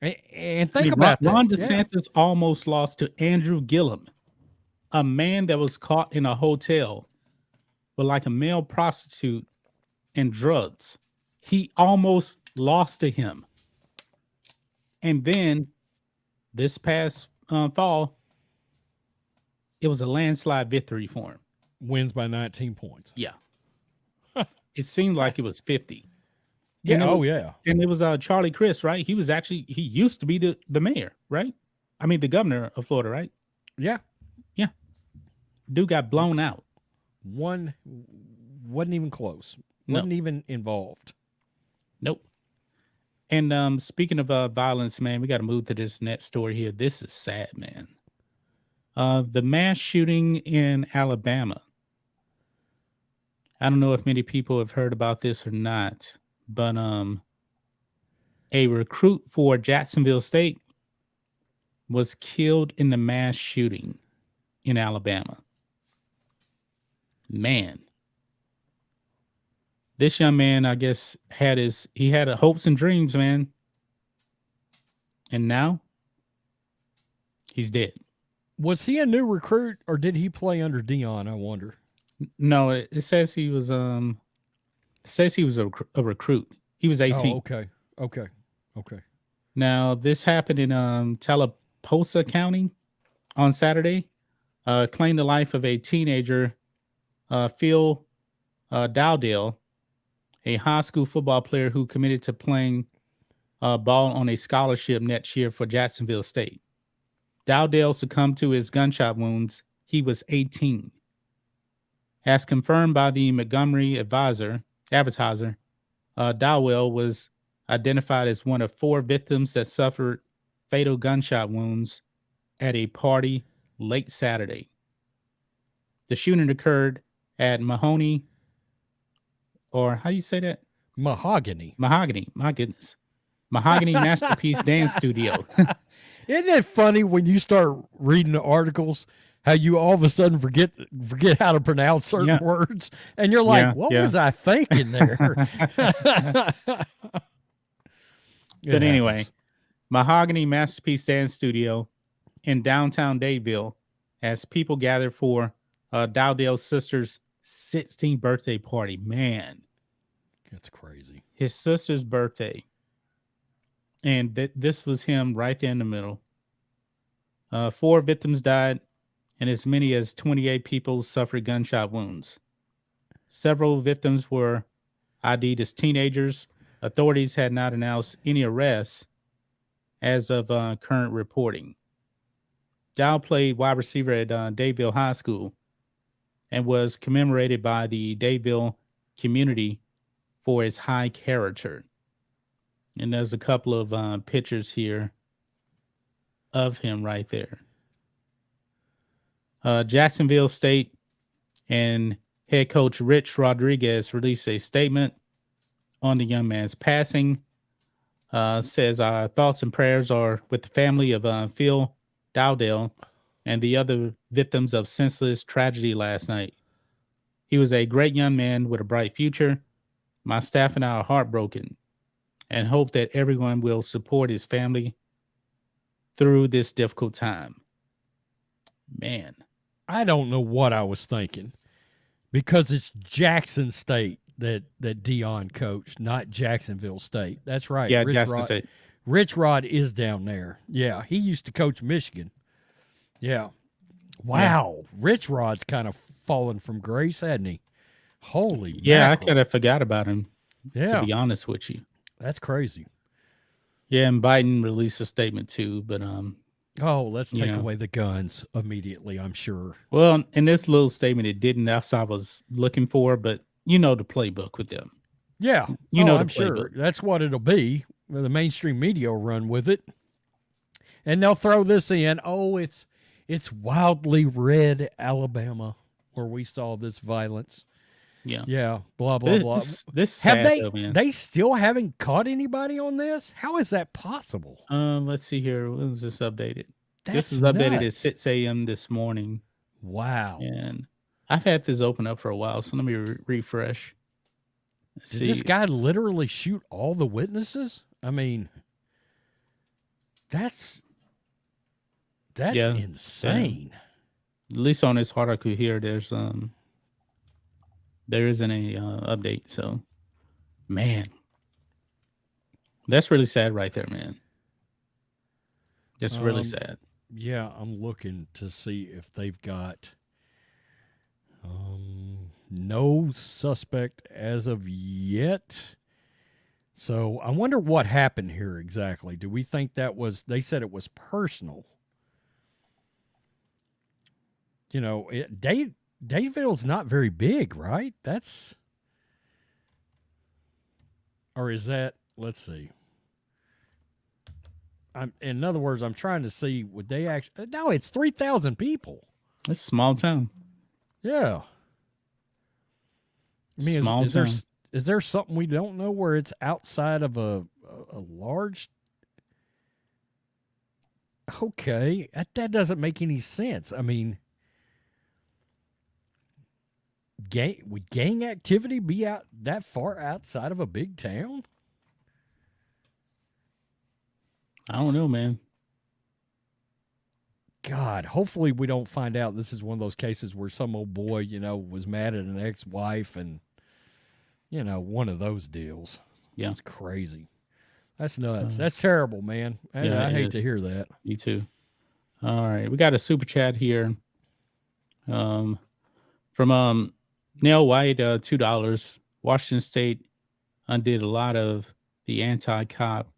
S2: And think about that.
S1: Ron DeSantis almost lost to Andrew Gillum, a man that was caught in a hotel with like a male prostitute and drugs. He almost lost to him. And then this past fall, it was a landslide victory for him.
S2: Wins by 19 points.
S1: Yeah. It seemed like it was 50.
S2: Yeah.
S1: And And it was Charlie Crist, right? He used to be the mayor, right? I mean, the governor of Florida, right?
S2: Yeah.
S1: Yeah. Dude got blown out.
S2: Wasn't even close. Wasn't even involved.
S1: Nope. And speaking of violence, man, we got to move to this next story here. This is sad, man. The mass shooting in Alabama. I don't know if many people have heard about this or not, but a recruit for Jacksonville State was killed in the mass shooting in Alabama. Man. This young man, I guess, had hopes and dreams, man. And now he's dead.
S2: Was he a new recruit or did he play under Dion, I wonder?
S1: No, it says he was a recruit. He was 18.
S2: Oh, okay.
S1: Now, this happened in Tallahassee County on Saturday. Claimed the life of a teenager, Phil Dowdale, a high school football player who committed to playing ball on a scholarship next year for Jacksonville State. Dowdale succumbed to his gunshot wounds. He was 18. As confirmed by the Montgomery Advertiser, Dowdell was identified as one of 4 victims that suffered fatal gunshot wounds at a party late Saturday. The shooting occurred at Mahoney, or how do you say that?
S2: Mahogany.
S1: Mahogany. My goodness. Mahogany Masterpiece Dance Studio.
S2: Isn't it funny when you start reading the articles how you all of a sudden forget how to pronounce certain
S1: Yeah.
S2: words, and you're like,
S1: Yeah,
S2: "What
S1: yeah.
S2: was I thinking there?"
S1: But anyway, Mahogany Masterpiece Dance Studio in downtown Dayville as people gather for Dowdale's sister's 16th birthday party. Man,
S2: that's crazy.
S1: his sister's birthday. And this was him right there in the middle. 4 victims died, and as many as 28 people suffered gunshot wounds. Several victims were ID'd as teenagers. Authorities had not announced any arrests as of current reporting. Dow played wide receiver at Dayville High School and was commemorated by the Dayville community for his high character. And there's a couple of pictures here of him right there. Jacksonville State and head coach Rich Rodriguez released a statement on the young man's passing. Says our thoughts and prayers are with the family of Phil Dowdale and the other victims of senseless tragedy last night. He was a great young man with a bright future. My staff and I are heartbroken and hope that everyone will support his family through this difficult time. Man.
S2: I don't know what I was thinking because it's Jackson State that Dion coached, not Jacksonville State. That's right.
S1: Yeah, Jackson State.
S2: Rich Rod is down there. Yeah, he used to coach Michigan. Yeah. Wow. Yeah. Rich Rod's kind of fallen from grace, hadn't he? Holy
S1: yeah,
S2: mackerel.
S1: I kind of forgot about him, to be honest with you.
S2: That's crazy.
S1: Yeah, and Biden released a statement too, but
S2: let's take away the guns immediately, I'm sure.
S1: Well, in this little statement it didn't. That's what I was looking for, but you know the playbook with them.
S2: Yeah.
S1: You know the
S2: I'm
S1: playbook.
S2: Sure. That's what it'll be. The mainstream media will run with it. And they'll throw this in. Oh, it's wildly red Alabama where we saw this violence.
S1: Yeah.
S2: Yeah. Blah, blah, blah.
S1: This
S2: have
S1: sad,
S2: they
S1: though, man.
S2: They still haven't caught anybody on this? How is that possible?
S1: Let's see here. When was this updated?
S2: This
S1: is updated at 6 a.m. this morning.
S2: Wow.
S1: And I've had this open up for a while, so let me refresh.
S2: Did this guy literally shoot all the witnesses? I mean, that's insane.
S1: At least on this article here, there isn't a update. So, man, that's really sad right there, man. That's really sad.
S2: Yeah, I'm looking to see if they've got no suspect as of yet. So I wonder what happened here exactly. Do we think they said it was personal? You know, Dayville's not very big, right? Or is that, let's see. In other words, I'm trying to see, would they actually, no, it's 3,000 people.
S1: It's a small town.
S2: Yeah. I mean, is there something we don't know where it's outside of a large? Okay, that doesn't make any sense. I mean, would gang activity be out that far outside of a big town?
S1: I don't know, man.
S2: God, hopefully we don't find out this is one of those cases where some old boy, was mad at an ex-wife and, one of those deals.
S1: Yeah.
S2: It's crazy. That's nuts. That's terrible, man. I hate to hear that.
S1: Me too. All right. We got a super chat here from Nell White, $2. Washington State undid a lot of the anti-cop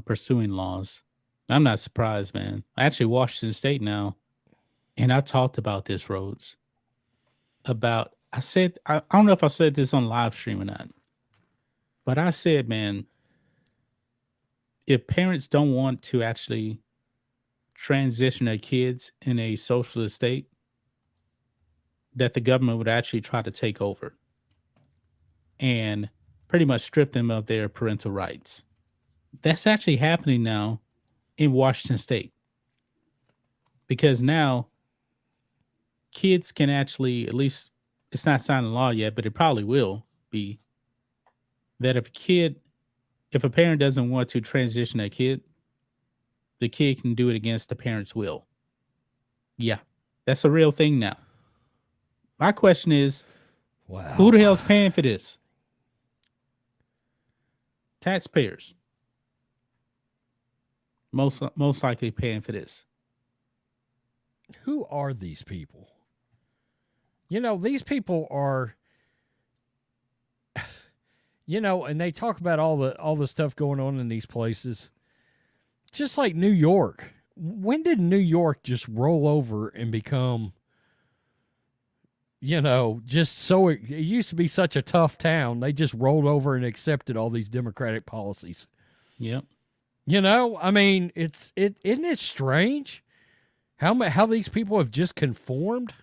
S1: pursuing laws. I'm not surprised, man. I actually Washington State now, and I talked about this, Rhodes. I don't know if I said this on live stream or not, but I said, man, if parents don't want to actually transition their kids in a socialist state, that the government would actually try to take over and pretty much strip them of their parental rights. That's actually happening now in Washington State because now kids can actually, at least it's not signed in law yet, but it probably will be that if a parent doesn't want to transition a kid, the kid can do it against the parent's will. Yeah, that's a real thing now. My question is,
S2: Wow.
S1: who the hell's paying for this? Taxpayers. Most likely paying for this.
S2: Who are these people? You know, these people are, you know, and they talk about all the stuff going on in these places. Just like New York. When did New York just roll over and become, you know, just so it used to be such a tough town. They just rolled over and accepted all these democratic policies.
S1: Yep.
S2: You know, I mean, isn't it strange how these people have just conformed?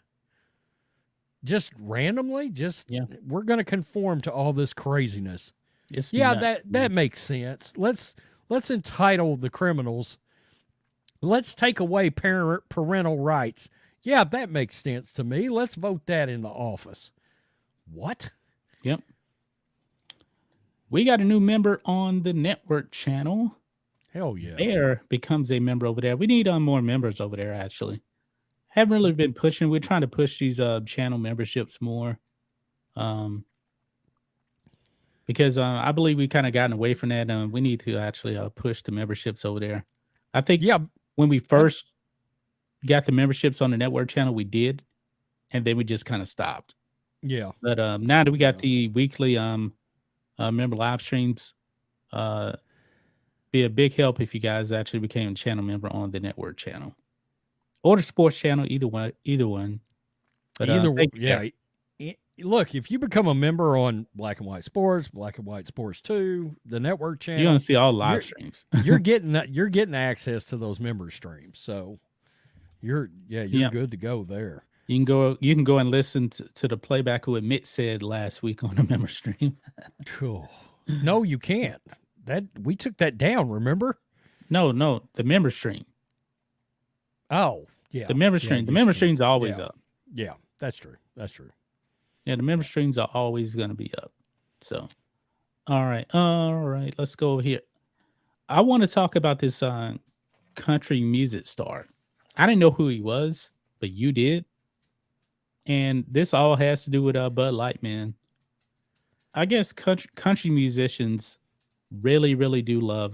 S2: Just randomly, we're going to conform to all this craziness.
S1: It's
S2: that makes sense. Let's entitle the criminals. Let's take away parental rights. Yeah, that makes sense to me. Let's vote that in the office. What?
S1: Yep. We got a new member on the network channel.
S2: Hell yeah.
S1: Bear becomes a member over there. We need more members over there, actually. Haven't really been pushing. We're trying to push these channel memberships more. Because I believe we kind of gotten away from that. And we need to actually push the memberships over there. I think when we first got the memberships on the network channel, we did. And then we just kind of stopped.
S2: Yeah.
S1: But now that we got the weekly member live streams, be a big help if you guys actually became a channel member on the network channel or the sports channel, either one. But
S2: either one, yeah. Look, if you become a member on Black and White Sports 2, the network channel,
S1: you're gonna see all live streams.
S2: you're getting access to those member streams, so you're good to go there.
S1: You can go and listen to the playback of what Mitt said last week on the member stream.
S2: Cool. No, you can't. That we took that down, remember?
S1: No, the member stream.
S2: Oh, yeah.
S1: The member stream. The member stream's always up.
S2: Yeah, that's true. That's true.
S1: Yeah, the member streams are always going to be up. So, all right. Let's go over here. I want to talk about this country music star. I didn't know who he was, but you did. And this all has to do with Bud Light, man. I guess country musicians really do love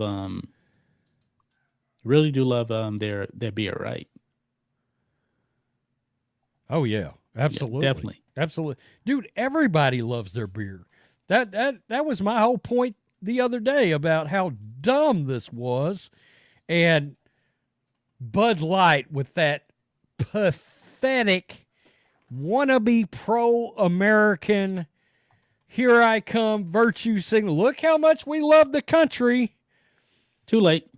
S1: their beer, right?
S2: Oh yeah, absolutely.
S1: Yeah, definitely.
S2: Absolutely. Dude, everybody loves their beer. That was my whole point the other day about how dumb this was. And Bud Light with that pathetic wannabe pro-American here I come virtue signal. Look how much we love the country.
S1: Too late.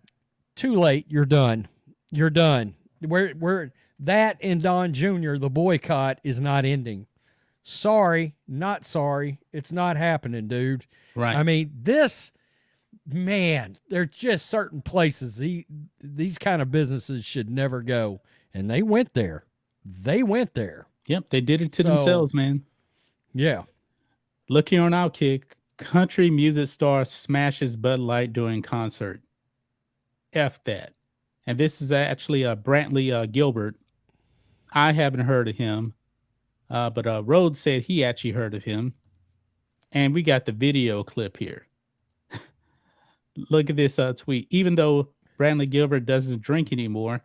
S2: You're done. We're that and Don Jr., the boycott is not ending. Sorry, not sorry. It's not happening, dude.
S1: Right.
S2: I mean, there's just certain places these kind of businesses should never go. And they went there.
S1: Yep, they did it to themselves, man.
S2: Yeah.
S1: Look here on Outkick. Country music star smashes Bud Light during concert. F that. And this is actually Brantley Gilbert. I haven't heard of him. But Rhodes said he actually heard of him. And we got the video clip here. Look at this tweet. Even though Brantley Gilbert doesn't drink anymore,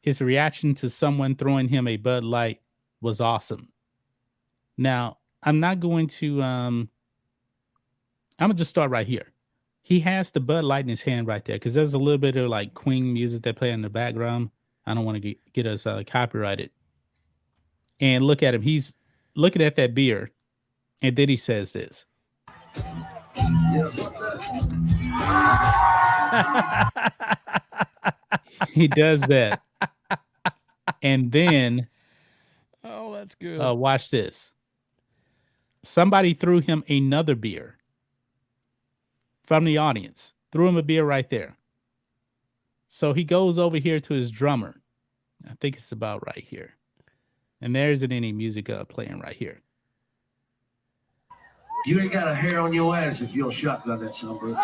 S1: his reaction to someone throwing him a Bud Light was awesome. Now, I'm not going to... I'm going to just start right here. He has the Bud Light in his hand right there because there's a little bit of like Queen music that play in the background. I don't want to get us copyrighted. And look at him. He's looking at that beer. And then he says this. He does that. And then...
S2: Oh, that's good.
S1: Watch this. Somebody threw him another beer. from the audience. Threw him a beer right there. So he goes over here to his drummer. I think it's about right here. And there isn't any music playing right here.
S4: You ain't got a hair on your ass if you'll shotgun that son of a bitch.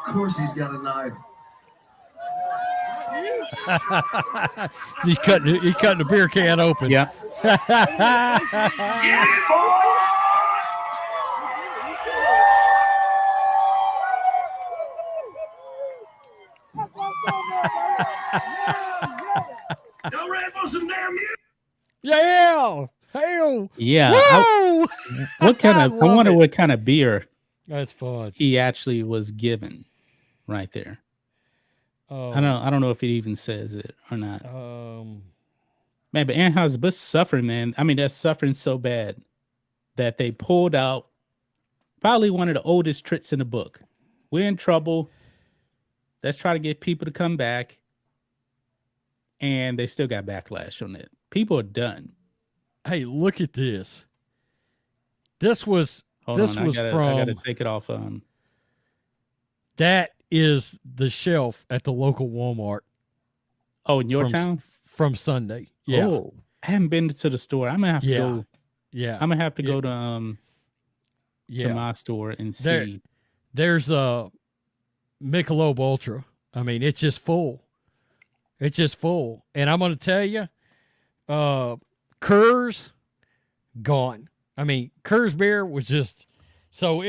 S4: Of course he's got a knife.
S2: He's cutting the beer can open.
S1: Yeah.
S4: Y'all ready for some damn music?
S2: Yeah. Hell.
S1: Yeah.
S2: Woo!
S1: What kind of? I wonder
S2: it.
S1: what kind of beer
S2: That's fun.
S1: he actually was given, right there. I don't know if it even says it or not. Man, but Anheuser-Busch suffering, man. I mean, that's suffering so bad that they pulled out probably one of the oldest tricks in the book. We're in trouble. Let's try to get people to come back. And they still got backlash on it. People are done.
S2: Hey, look at this. This was
S1: Hold on, I gotta take it off.
S2: That is the shelf at the local Walmart.
S1: Oh, in your town?
S2: From Sunday. Yeah.
S1: Oh, I haven't been to the store. I'm gonna have to go.
S2: Yeah.
S1: I'm gonna have to go to my store and see.
S2: There's a Michelob Ultra. I mean, it's just full. It's just full. And I'm gonna tell you, Kerr's gone. I mean, Kerr's beer was just so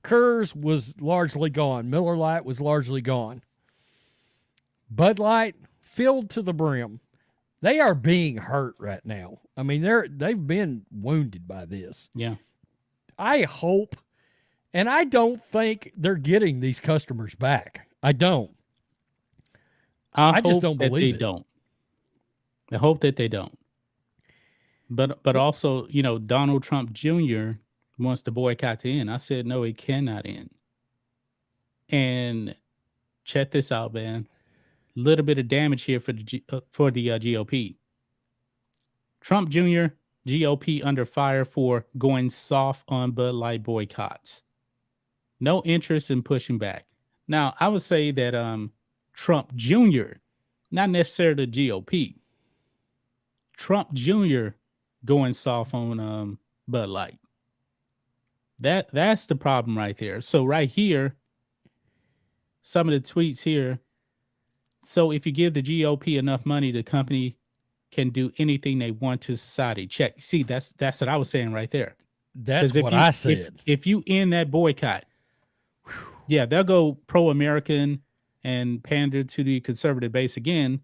S2: Kerr's was largely gone. Miller Lite was largely gone. Bud Light filled to the brim. They are being hurt right now. I mean, they've been wounded by this.
S1: Yeah.
S2: I hope, and I don't think they're getting these customers back. I don't. I just don't believe
S1: they don't. I hope that they don't. But also, you know, Donald Trump Jr. wants to boycott to end. I said no, it cannot end. And check this out, man. Little bit of damage here for the GOP. Trump Jr. GOP under fire for going soft on Bud Light boycotts. No interest in pushing back. Now, I would say that Trump Jr., not necessarily the GOP. Trump Jr. going soft on Bud Light. That's the problem right there. So right here, some of the tweets here. So if you give the GOP enough money, the company can do anything they want to society. Check. See, that's what I was saying right there.
S2: That's what I said.
S1: If you end that boycott, yeah, they'll go pro-American and pander to the conservative base again,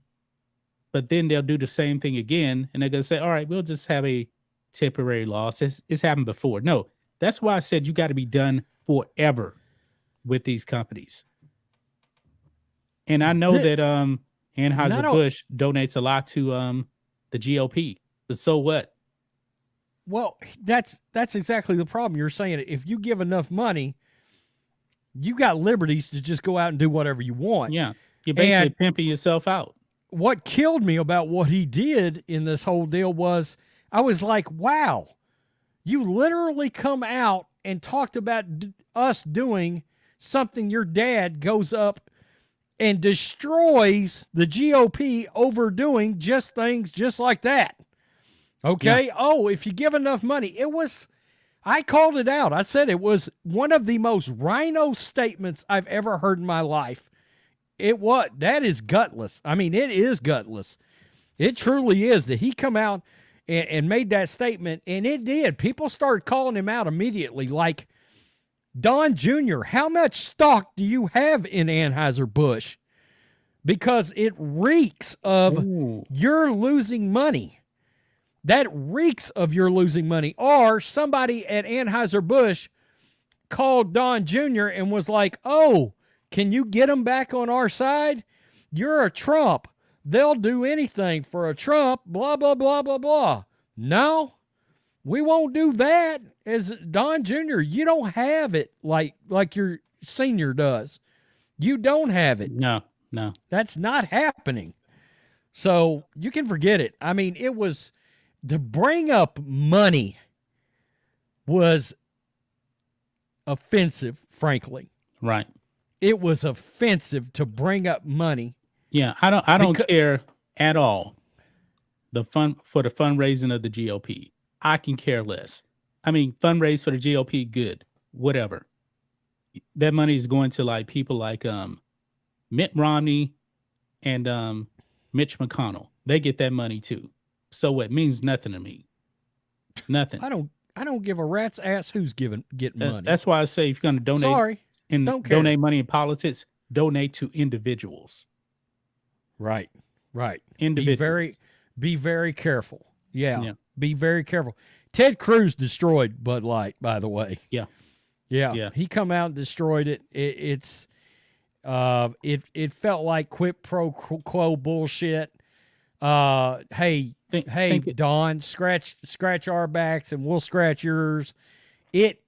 S1: but then they'll do the same thing again, and they're going to say, all right, we'll just have a temporary loss. It's happened before. No, that's why I said you got to be done forever with these companies. And I know that Anheuser-Busch donates a lot to the GOP, but so what?
S2: Well, that's exactly the problem. You're saying if you give enough money, you got liberties to just go out and do whatever you want.
S1: Yeah, you're basically pimping yourself out.
S2: What killed me about what he did in this whole deal was I was like, wow, you literally come out and talked about us doing something your dad goes up and destroys the GOP overdoing just things just like that. Okay? Yeah. Oh, if you give enough money. I called it out. I said it was one of the most rhino statements I've ever heard in my life. That is gutless. I mean, it is gutless. It truly is that he come out and made that statement, and it did. People started calling him out immediately, like, Don Jr., how much stock do you have in Anheuser-Busch? Because it reeks of you're losing money. That reeks of you're losing money. Or somebody at Anheuser-Busch called Don Jr. and was like, oh, can you get them back on our side? You're a Trump. They'll do anything for a Trump, blah, blah, blah, blah, blah. No, we won't do that. As Don Jr., you don't have it like your senior does. You don't have it.
S1: No.
S2: That's not happening. So you can forget it. I mean, to bring up money was offensive, frankly.
S1: Right.
S2: It was offensive to bring up money.
S1: Yeah, I don't care at all. The fundraising of the GOP. I can care less. I mean, fundraise for the GOP, good. Whatever. That money is going to like people like Mitt Romney and Mitch McConnell. They get that money too. So it means nothing to me. Nothing.
S2: I don't give a rat's ass who's getting money.
S1: That's why I say if you're going to donate donate money in politics, donate to individuals.
S2: Right.
S1: Individuals.
S2: Be very careful. Yeah. Be very careful. Ted Cruz destroyed Bud Light, by the way.
S1: Yeah.
S2: He come out and destroyed it. It felt like quid pro quo bullshit. Hey, Don, scratch our backs and we'll scratch yours. It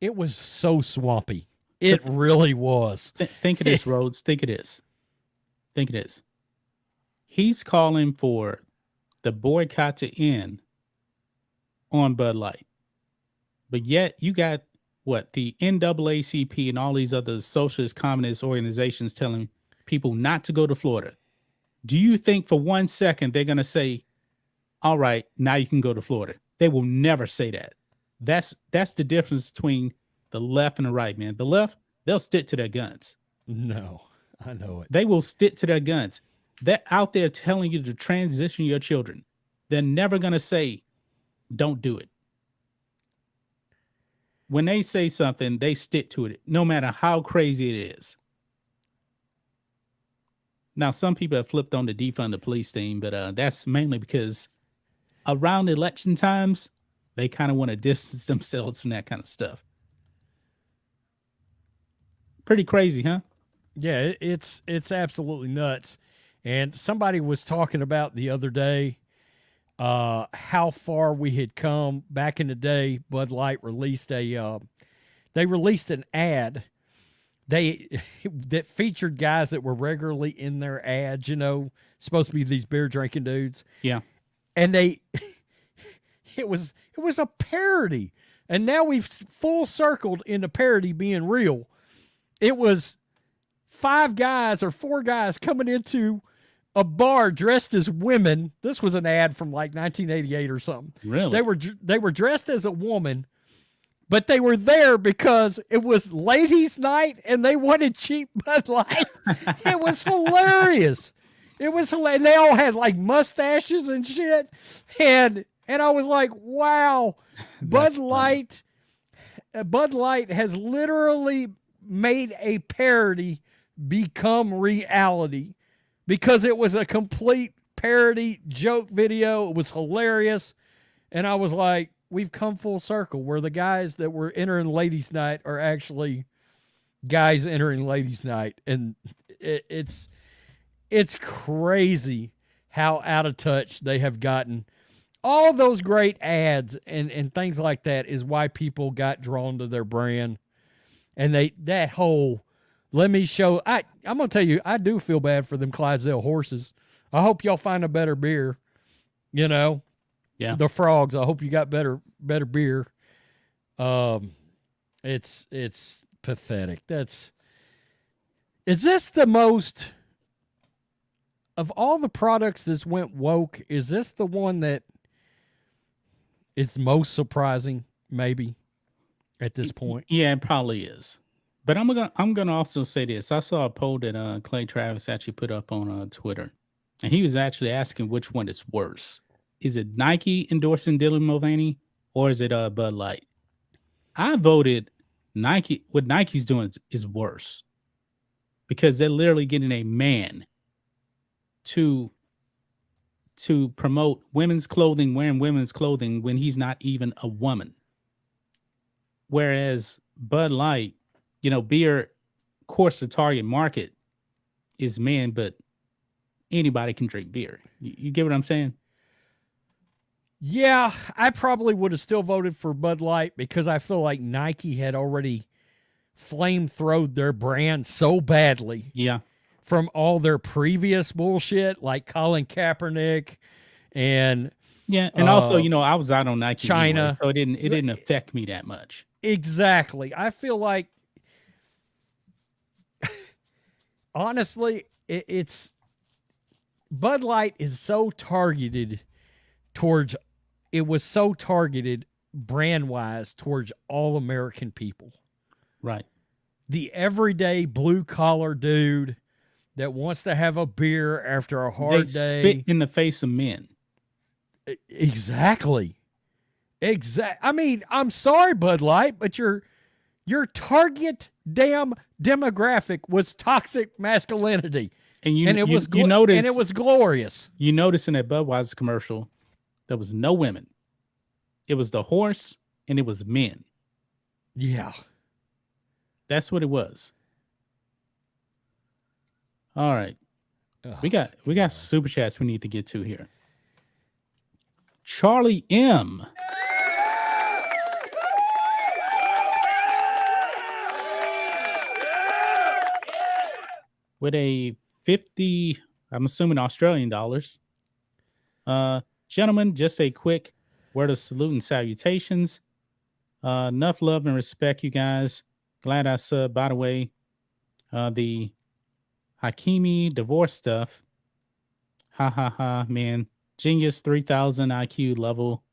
S2: was so swampy. It really was.
S1: Think of this, Rhodes. Think of this. He's calling for the boycott to end on Bud Light. But yet you got the NAACP and all these other socialist communist organizations telling people not to go to Florida. Do you think for 1 second they're going to say, all right, now you can go to Florida? They will never say that. That's the difference between the left and the right, man. The left, they'll stick to their guns.
S2: No, I know it.
S1: They will stick to their guns. They're out there telling you to transition your children. They're never going to say, don't do it. When they say something, they stick to it, no matter how crazy it is. Now, some people have flipped on the defund the police thing, but that's mainly because around election times, they kind of want to distance themselves from that kind of stuff. Pretty crazy, huh?
S2: Yeah, it's absolutely nuts. And somebody was talking about the other day how far we had come. Back in the day, Bud Light released an ad that featured guys that were regularly in their ads, supposed to be these beer drinking dudes.
S1: Yeah.
S2: And it was a parody. And now we've full circled into parody being real. It was 4 guys coming into a bar dressed as women. This was an ad from like 1988 or something.
S1: Really?
S2: They were dressed as a woman, but they were there because it was ladies' night and they wanted cheap Bud Light. It was hilarious. It was hilarious. They all had like mustaches and shit. And I was like, wow, Bud Light has literally made a parody become reality because it was a complete parody joke video. It was hilarious. And I was like, we've come full circle where the guys that were entering ladies' night are actually guys entering ladies' night. And it's crazy how out of touch they have gotten. All those great ads and things like that is why people got drawn to their brand. And that whole, let me show, I'm going to tell you, I do feel bad for them Clydesdale horses. I hope y'all find a better beer, Yeah. The frogs, I hope you got better beer. It's pathetic. Is this the most, of all the products that went woke, is this the one that is most surprising, maybe? At this point,
S1: Yeah, it probably is. But I'm gonna also say this. I saw a poll that Clay Travis actually put up on Twitter, and he was actually asking which one is worse. Is it Nike endorsing Dylan Mulvaney, or is it Bud Light? I voted Nike. What Nike's doing is worse because they're literally getting a man to promote women's clothing, wearing women's clothing when he's not even a woman. Whereas Bud Light, beer, of course, the target market is men, but anybody can drink beer. You get what I'm saying?
S2: Yeah, I probably would have still voted for Bud Light because I feel like Nike had already flamethrowed their brand so badly.
S1: Yeah.
S2: from all their previous bullshit, like Colin Kaepernick and
S1: Yeah, and also, I was out on Nike anyway,
S2: China.
S1: so it didn't affect me that much.
S2: Exactly. I feel like, honestly, it's Bud Light is so targeted towards, it was so targeted brand wise towards all American people.
S1: Right.
S2: The everyday blue collar dude that wants to have a beer after a hard
S1: They
S2: day.
S1: spit in the face of men.
S2: Exactly. I mean, I'm sorry, Bud Light, but your target damn demographic was toxic masculinity,
S1: And
S2: it was glorious.
S1: You notice in that Budweiser commercial, there was no women. It was the horse and it was men.
S2: Yeah.
S1: That's what it was. All right.
S2: Oh,
S1: We got super chats we need to get to here. Charlie M. With a 50, I'm assuming Australian dollars. Gentlemen, just a quick word of salute and salutations. Enough love and respect, you guys. Glad I subbed. By the way, the Hakimi divorce stuff. Ha ha ha, man. Genius 3000 IQ level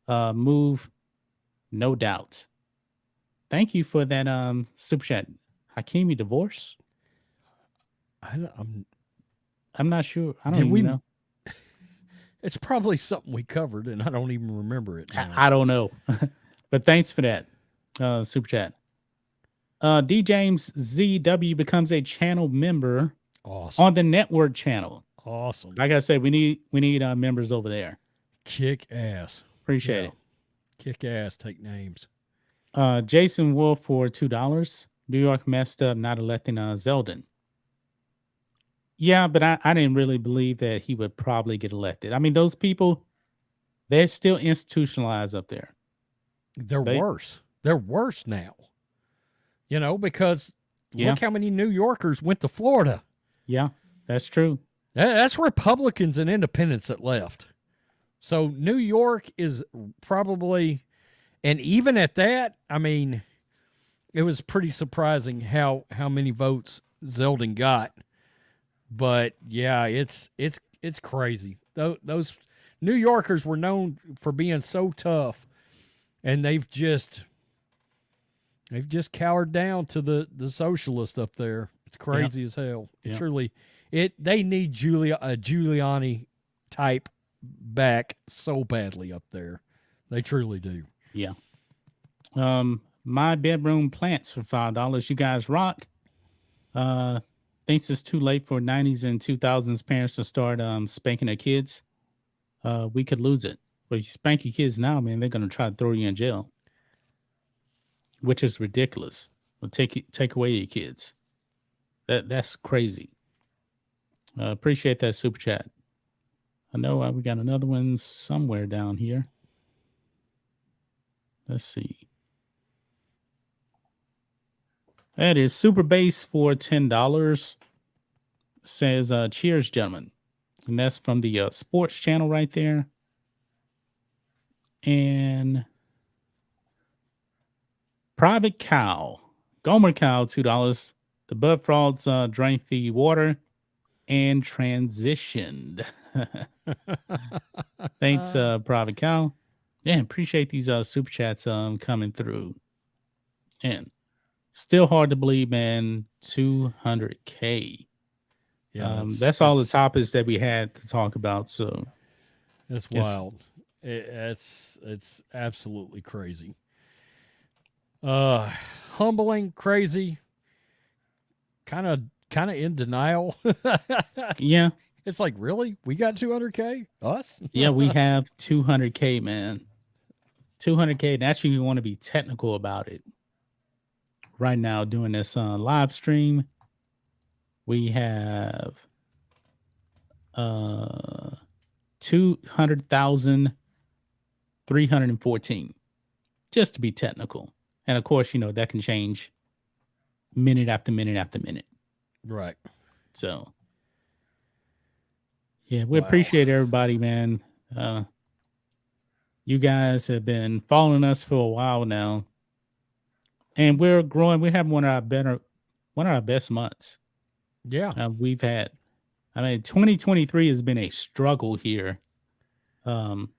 S1: move, no doubt. Thank you for that super chat. Hakimi divorce? I'm not sure. I don't even know.
S2: It's probably something we covered, and I don't even remember it now.
S1: I don't know. But thanks for that super chat. D James ZW becomes a channel member on the network channel.
S2: Awesome.
S1: Like I said, we need members over there.
S2: Kick ass.
S1: Appreciate it.
S2: Kick ass. Take names.
S1: Jason Wolf for $2. New York messed up not electing Zeldin. Yeah, but I didn't really believe that he would probably get elected. I mean, those people, they're still institutionalized up there.
S2: They're worse. They're worse now. Because look how many New Yorkers went to Florida.
S1: Yeah, that's true.
S2: That's Republicans and independents that left. So New York is probably, and even at that, I mean, it was pretty surprising how many votes Zeldin got. But yeah, it's crazy. Those New Yorkers were known for being so tough, and they've just cowered down to the socialist up there. It's crazy as hell. It truly, they need a Giuliani type back so badly up there. They truly do.
S1: Yeah. My bedroom plants for $5. You guys rock. Thinks it's too late for 90s and 2000s parents to start spanking their kids. We could lose it. But if you spank your kids now, man, they're gonna try to throw you in jail, which is ridiculous. Well, take away your kids. That's crazy. Appreciate that super chat. I know we got another one somewhere down here. Let's see. That is Super Base for $10. Says, cheers, gentlemen. And that's from the sports channel right there. And Private Cow. Gomer Cow, $2. The Bud Frogs drank the water and transitioned. Thanks, Private Cow. Yeah, appreciate these super chats coming through. And still hard to believe, man. 200K. Yeah, that's all the topics that we had to talk about. So
S2: it's wild. It's absolutely crazy. Humbling, crazy, kind of in denial.
S1: Yeah.
S2: It's like, really? We got 200K? Us?
S1: Yeah, we have 200K, man. 200K. And actually, we want to be technical about it. Right now, doing this live stream, we have 200,314, just to be technical. And of course, that can change minute after minute after minute.
S2: Right.
S1: So, yeah, we
S2: Wow.
S1: appreciate everybody, man. You guys have been following us for a while now, and we're growing. We have one of our best months
S2: Yeah.
S1: we've had. I mean, 2023 has been a struggle here, um,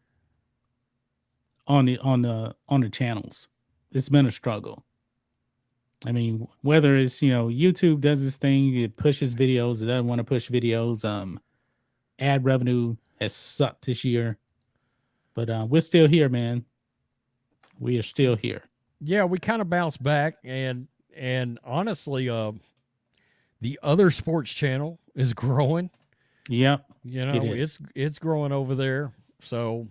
S1: on the channels. It's been a struggle. I mean, whether it's YouTube does this thing, it pushes videos, it doesn't want to push videos. Ad revenue has sucked this year, but we're still here, man. We are still here.
S2: Yeah, we kind of bounced back, and honestly, the other sports channel is growing.
S1: Yep,
S2: You know,
S1: it is.
S2: it's growing over there. So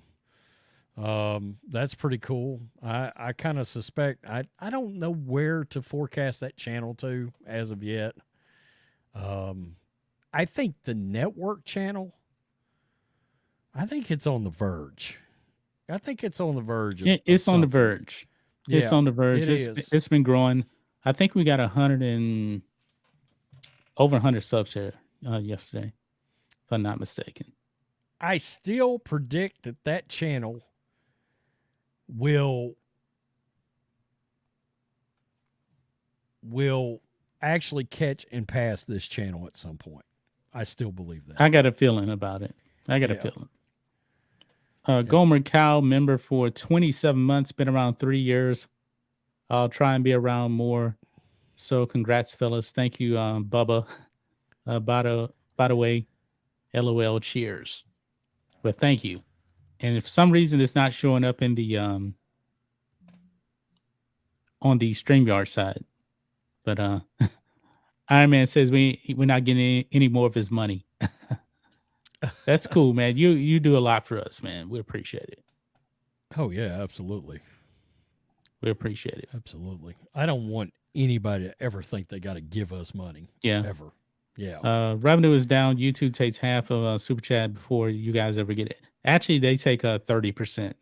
S2: that's pretty cool. I kind of suspect I don't know where to forecast that channel to as of yet. I think the network channel, I think it's on the verge. I think it's on the verge.
S1: It's on the verge. It's
S2: Yeah,
S1: on the verge.
S2: it is.
S1: It's been growing. I think we got over 100 subs here yesterday, if I'm not mistaken.
S2: I still predict that channel will actually catch and pass this channel at some point. I still believe that.
S1: I got a feeling about it. I got a feeling. Gomer Cow, member for 27 months, been around 3 years. I'll try and be around more. So congrats, fellas. Thank you, Bubba. By the way, LOL, cheers. But thank you. And if for some reason it's not showing up in the on the StreamYard side, but Iron Man says we're not getting any more of his money. That's cool, man. You do a lot for us, man. We appreciate it.
S2: Oh yeah, absolutely.
S1: We appreciate it.
S2: Absolutely. I don't want anybody to ever think they got to give us money.
S1: Yeah.
S2: Ever. Yeah.
S1: Revenue is down. YouTube takes half of Super Chat before you guys ever get it. Actually, they take 30%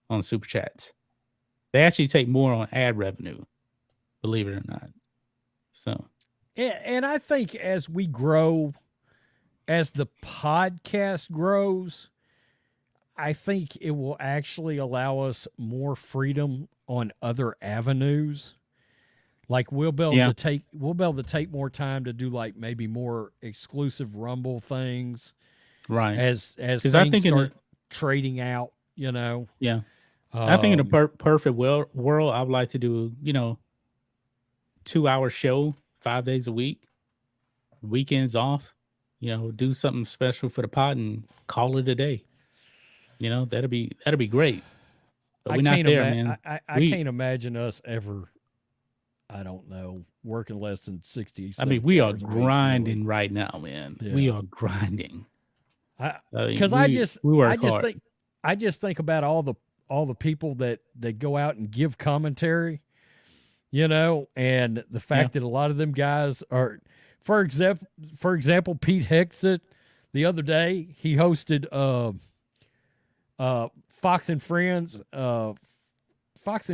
S1: on Super Chats. They actually take more on ad revenue, believe it or not. So,
S2: And I think as we grow, as the podcast grows, I think it will actually allow us more freedom on other avenues. Like we'll be able to take more time to do like maybe more exclusive Rumble things,
S1: right?
S2: As things
S1: I think
S2: start trading out, you know.
S1: Yeah, I think in a perfect world, I would like to do 2-hour show 5 days a week, weekends off. Do something special for the pod and call it a day. That'd be great. But we're not there, man.
S2: I can't imagine us ever. I don't know, working less than 60.
S1: I mean, we are
S2: hours a week,
S1: grinding
S2: really.
S1: right now, man.
S2: Yeah.
S1: We are grinding.
S2: Because
S1: we work hard.
S2: I just think about all the people that go out and give commentary, and the fact that a lot of them guys are, for example, Pete Hegseth, the other day he hosted Fox and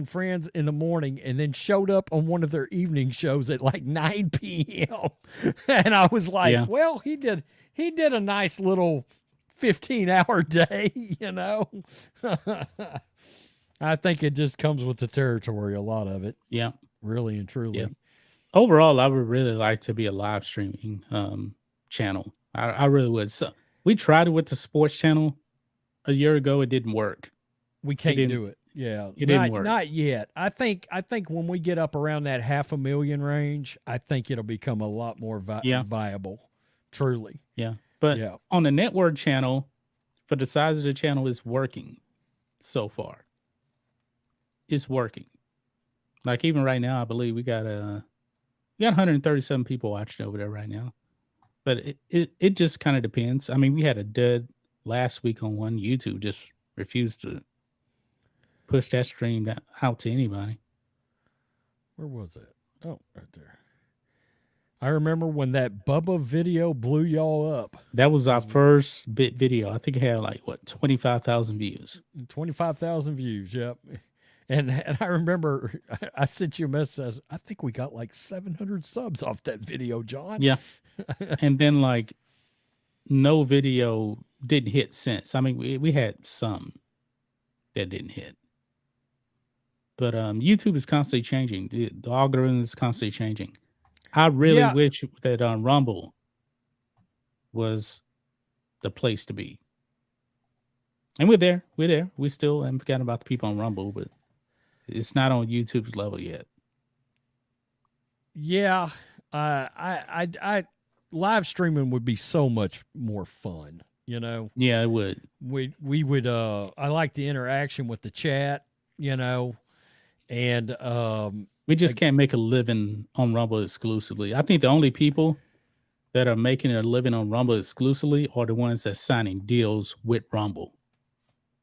S2: Friends in the morning, and then showed up on one of their evening shows at like 9 p.m. And I was like, well, he did a nice little 15-hour day, I think it just comes with the territory, a lot of it.
S1: Yeah.
S2: Really and truly.
S1: Yeah. Overall, I would really like to be a live streaming channel. I really would. So we tried it with the sports channel a year ago. It didn't work.
S2: We can't do it. Yeah,
S1: it didn't work.
S2: Not yet. I think when we get up around that 500,000 range, I think it'll become a lot more viable. Truly.
S1: Yeah, but on the network channel, for the size of the channel, it's working so far. It's working. Like even right now, I believe we got 137 people watching over there right now. But it just kind of depends. I mean, we had a dud last week on one. YouTube just refused to push that stream out to anybody.
S2: Where was it? Oh, right there. I remember when that Bubba video blew y'all up.
S1: That was our first video. I think it had 25,000 views.
S2: 25,000 views, yep. And I remember I sent you a message. Says, I think we got like 700 subs off that video, John.
S1: Yeah. And then like no video didn't hit since. I mean, we had some that didn't hit. But YouTube is constantly changing. The algorithm is constantly changing. I really
S2: Yeah.
S1: wish that Rumble was the place to be. And we're there. We're there. We still haven't forgotten about the people on Rumble, but it's not on YouTube's level yet.
S2: Yeah. I live streaming would be so much more fun, you know.
S1: Yeah, it would.
S2: We would I like the interaction with the chat, you know. And
S1: We just can't make a living on Rumble exclusively. I think the only people that are making a living on Rumble exclusively are the ones that's signing deals with Rumble.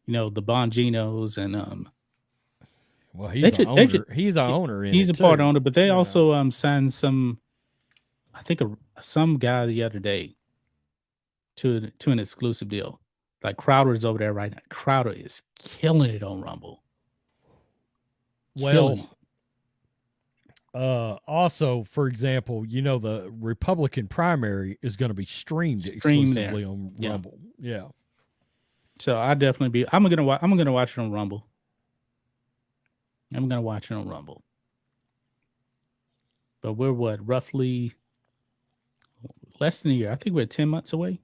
S1: You know, the Bonginos and
S2: well, he's an owner. He's an owner in
S1: he's
S2: it
S1: a part
S2: too,
S1: owner, but they
S2: you
S1: also signed some, I think some guy the other day to an exclusive deal. Like Crowder's over there right now. Crowder is killing it on Rumble. Killing it.
S2: Well, also, for example, you know, the Republican primary is going to be streamed exclusively on Rumble. Yeah.
S1: So I definitely I'm gonna watch it on Rumble. I'm gonna watch it on Rumble. But we're roughly less than a year. I think we're 10 months away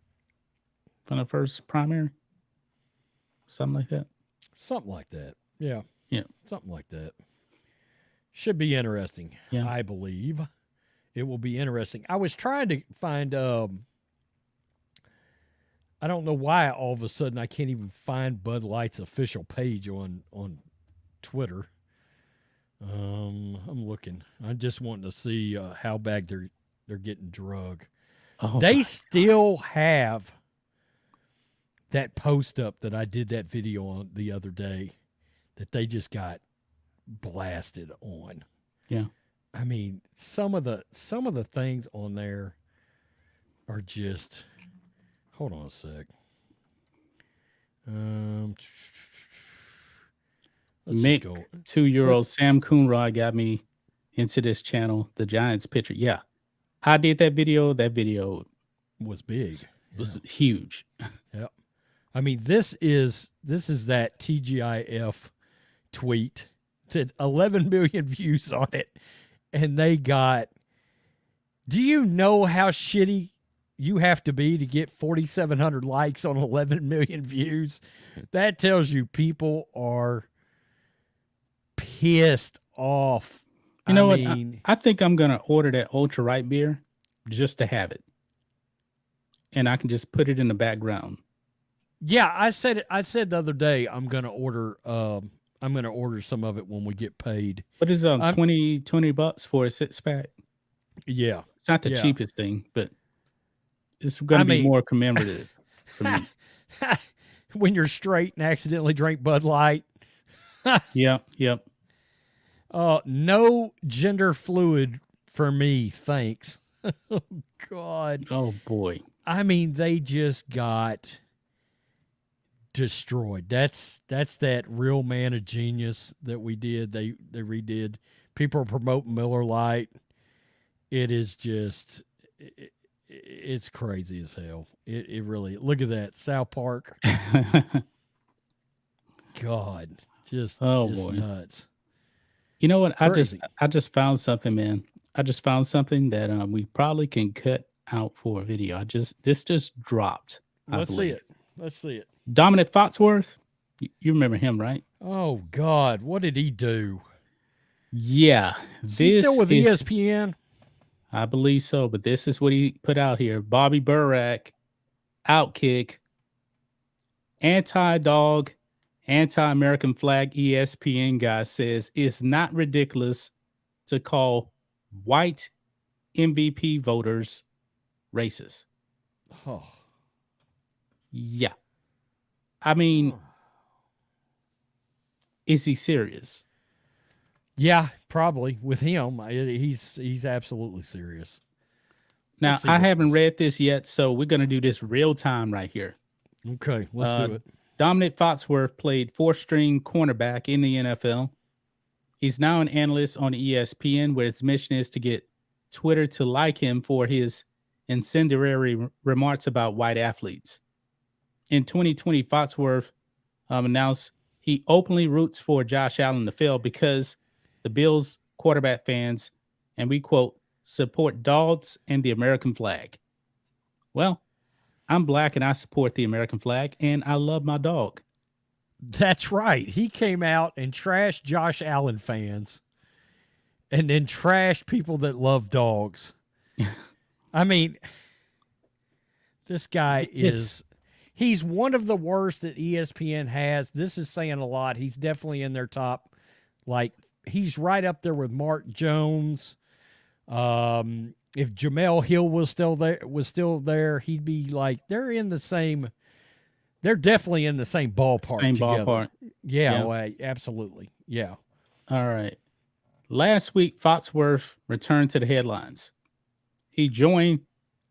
S1: from the first primary. Something like that.
S2: Something like that. Yeah.
S1: Yeah.
S2: Something like that. Should be interesting.
S1: Yeah.
S2: I believe it will be interesting. I was trying to find I don't know why all of a sudden I can't even find Bud Light's official page on Twitter. I'm looking. I'm just wanting to see how bad they're getting drug.
S1: Oh,
S2: they still have that post up that I did that video on the other day that they just got blasted on.
S1: Yeah.
S2: I mean, some of the things on there are just. Hold on a sec.
S1: Mick, 2-year-old Sam Coonrod got me into this channel, the Giants pitcher. Yeah. I did that video. That video
S2: was big.
S1: Was huge.
S2: Yeah. I mean, this is that TGIF tweet that 11 million views on it. And they got, do you know how shitty you have to be to get 4,700 likes on 11 million views? That tells you people are pissed off.
S1: You know what? I think I'm going to order that ultra right beer just to have it. And I can just put it in the background.
S2: Yeah, I said the other day I'm going to order some of it when we get paid.
S1: What is $20 for a 6-pack?
S2: Yeah.
S1: It's not the cheapest thing, but it's going to be more commemorative for me.
S2: When you're straight and accidentally drink Bud Light.
S1: Yep.
S2: No gender fluid for me, thanks. Oh, God.
S1: Oh, boy.
S2: I mean, they just got destroyed. That's that Real Man of Genius that we did. They redid. People are promoting Miller Lite. It is just... It's crazy as hell. It really, look at that. South Park. God, just
S1: boy,
S2: nuts.
S1: You know what?
S2: Crazy.
S1: I just found something, man. I just found something that we probably can cut out for a video. This just dropped.
S2: Let's see it.
S1: Dominic Foxworth. You remember him, right?
S2: Oh God, what did he do?
S1: Yeah.
S2: Is he still with ESPN?
S1: I believe so, but this is what he put out here. Bobby Burack, Outkick, anti-dog, anti-American flag ESPN guy says it's not ridiculous to call white MVP voters racist.
S2: Oh.
S1: Yeah. I mean, is he serious?
S2: Yeah, probably. With him, he's absolutely serious.
S1: Now, I haven't read this yet, so we're going to do this real time right here.
S2: Okay, let's do it.
S1: Dominic Foxworth played 4th-string cornerback in the NFL. He's now an analyst on ESPN, where his mission is to get Twitter to like him for his incendiary remarks about white athletes. In 2020, Foxworth announced he openly roots for Josh Allen to fail because the Bills quarterback fans, and we quote, support dogs and the American flag. Well, I'm black and I support the American flag and I love my dog.
S2: That's right. He came out and trashed Josh Allen fans and then trashed people that love dogs. I mean, this guy he's one of the worst that ESPN has. This is saying a lot. He's definitely in their top. Like, he's right up there with Mark Jones. If Jamel Hill was still there, he'd be like, they're definitely in the same ballpark.
S1: Same
S2: together.
S1: ballpark.
S2: Yeah,
S1: Yeah.
S2: well, absolutely. Yeah.
S1: All right. Last week, Foxworth returned to the headlines. He joined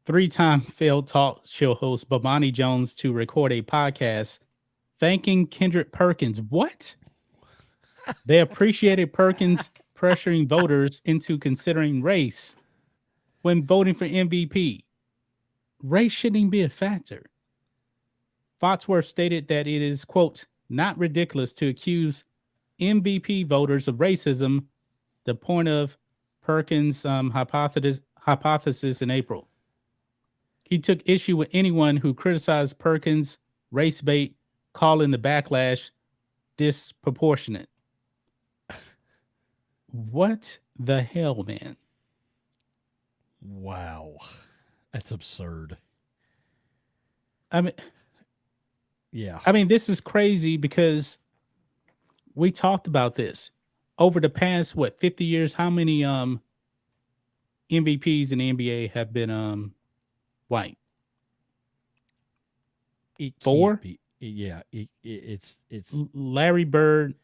S1: three-time failed talk show host Bomani Jones to record a podcast thanking Kendrick Perkins. What? They appreciated Perkins pressuring voters into considering race when voting for MVP. Race shouldn't even be a factor. Foxworth stated that it is, quote, not ridiculous to accuse MVP voters of racism, the point of Perkins' hypothesis in April. He took issue with anyone who criticized Perkins' race bait, calling the backlash disproportionate. What the hell, man?
S2: Wow. That's absurd.
S1: I mean,
S2: yeah.
S1: This is crazy because we talked about this over the past, 50 years? How many MVPs in the NBA have been white?
S2: It
S1: 4?
S2: can't be- Yeah, it's
S1: Larry Bird,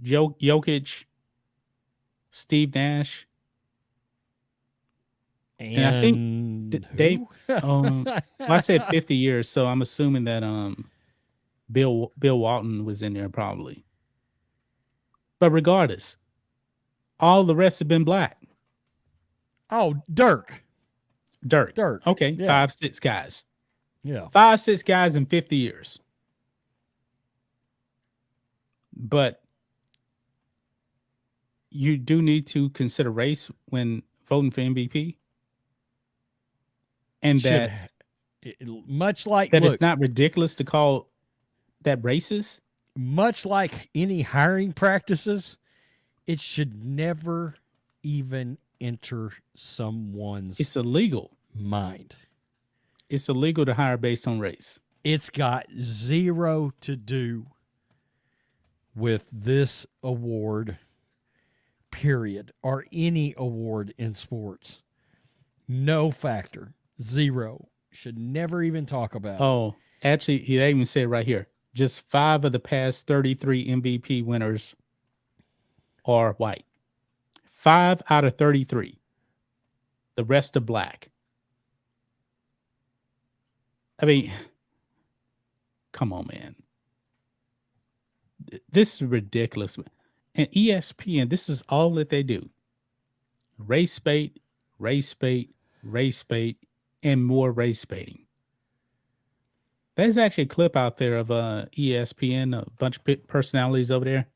S1: Jokic, Steve Nash, and I think they. I said 50 years, so I'm assuming that Bill Walton was in there probably. But regardless, all the rest have been black.
S2: Oh, Dirk.
S1: Okay,
S2: Yeah.
S1: 5-6 guys.
S2: Yeah.
S1: 5-6 guys in 50 years. But you do need to consider race when voting for MVP. And that
S2: Much like
S1: that
S2: look,
S1: it's not ridiculous to call that racist.
S2: much like any hiring practices, it should never even enter someone's
S1: It's illegal.
S2: mind.
S1: It's illegal to hire based on race.
S2: It's got zero to do with this award, period, or any award in sports. No factor. Zero. Should never even talk about it.
S1: Oh, actually, they even say it right here. Just 5 of the past 33 MVP winners are white. 5 out of 33. The rest are black. I mean, come on, man. This is ridiculous. And ESPN, this is all that they do. Race bait, race bait, race bait, and more race baiting. There's actually a clip out there of ESPN, a bunch of personalities over there.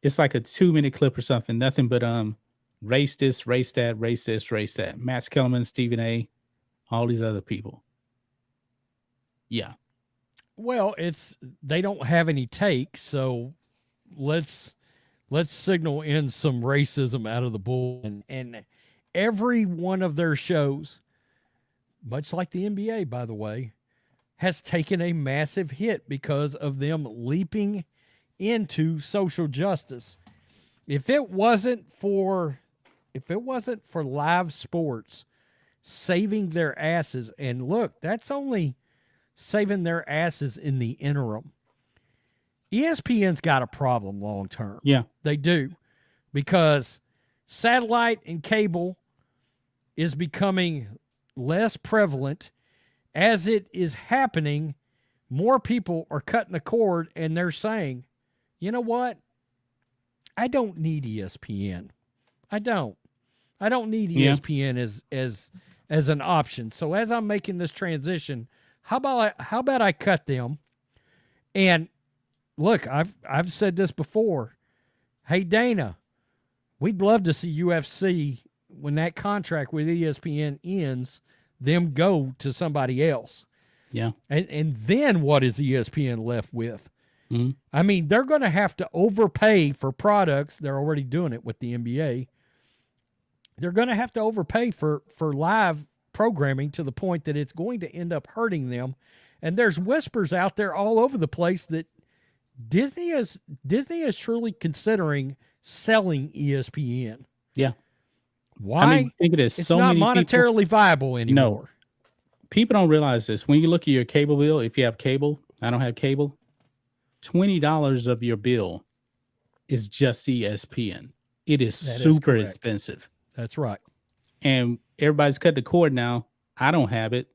S1: It's like a 2-minute clip or something. Nothing but race this, race that, race this, race that. Matt Kellerman, Stephen A., all these other people. Yeah.
S2: Well, they don't have any takes, so let's signal in some racism out of the bull. And every one of their shows, much like the NBA, by the way, has taken a massive hit because of them leaping into social justice. If it wasn't for live sports saving their asses, and look, that's only saving their asses in the interim. ESPN's got a problem long term.
S1: Yeah.
S2: They do. Because satellite and cable is becoming less prevalent. As it is happening, more people are cutting the cord and they're saying, you know what? I don't need ESPN. I don't need
S1: Yeah.
S2: ESPN as an option. So as I'm making this transition, how about I cut them? And look, I've said this before. Hey Dana, we'd love to see UFC when that contract with ESPN ends, them go to somebody else.
S1: Yeah.
S2: And then what is ESPN left with?
S1: Mm-hmm.
S2: I mean, they're going to have to overpay for products. They're already doing it with the NBA. They're going to have to overpay for live programming to the point that it's going to end up hurting them. And there's whispers out there all over the place that Disney is truly considering selling ESPN.
S1: Yeah.
S2: Why?
S1: I mean, think of this.
S2: It's
S1: so
S2: not
S1: many
S2: monetarily
S1: people,
S2: viable anymore.
S1: people don't realize this. When you look at your cable bill, if you have cable, I don't have cable, $20 of your bill is just ESPN. It is
S2: That is
S1: super
S2: correct.
S1: expensive.
S2: That's right.
S1: And everybody's cut the cord now. I don't have it.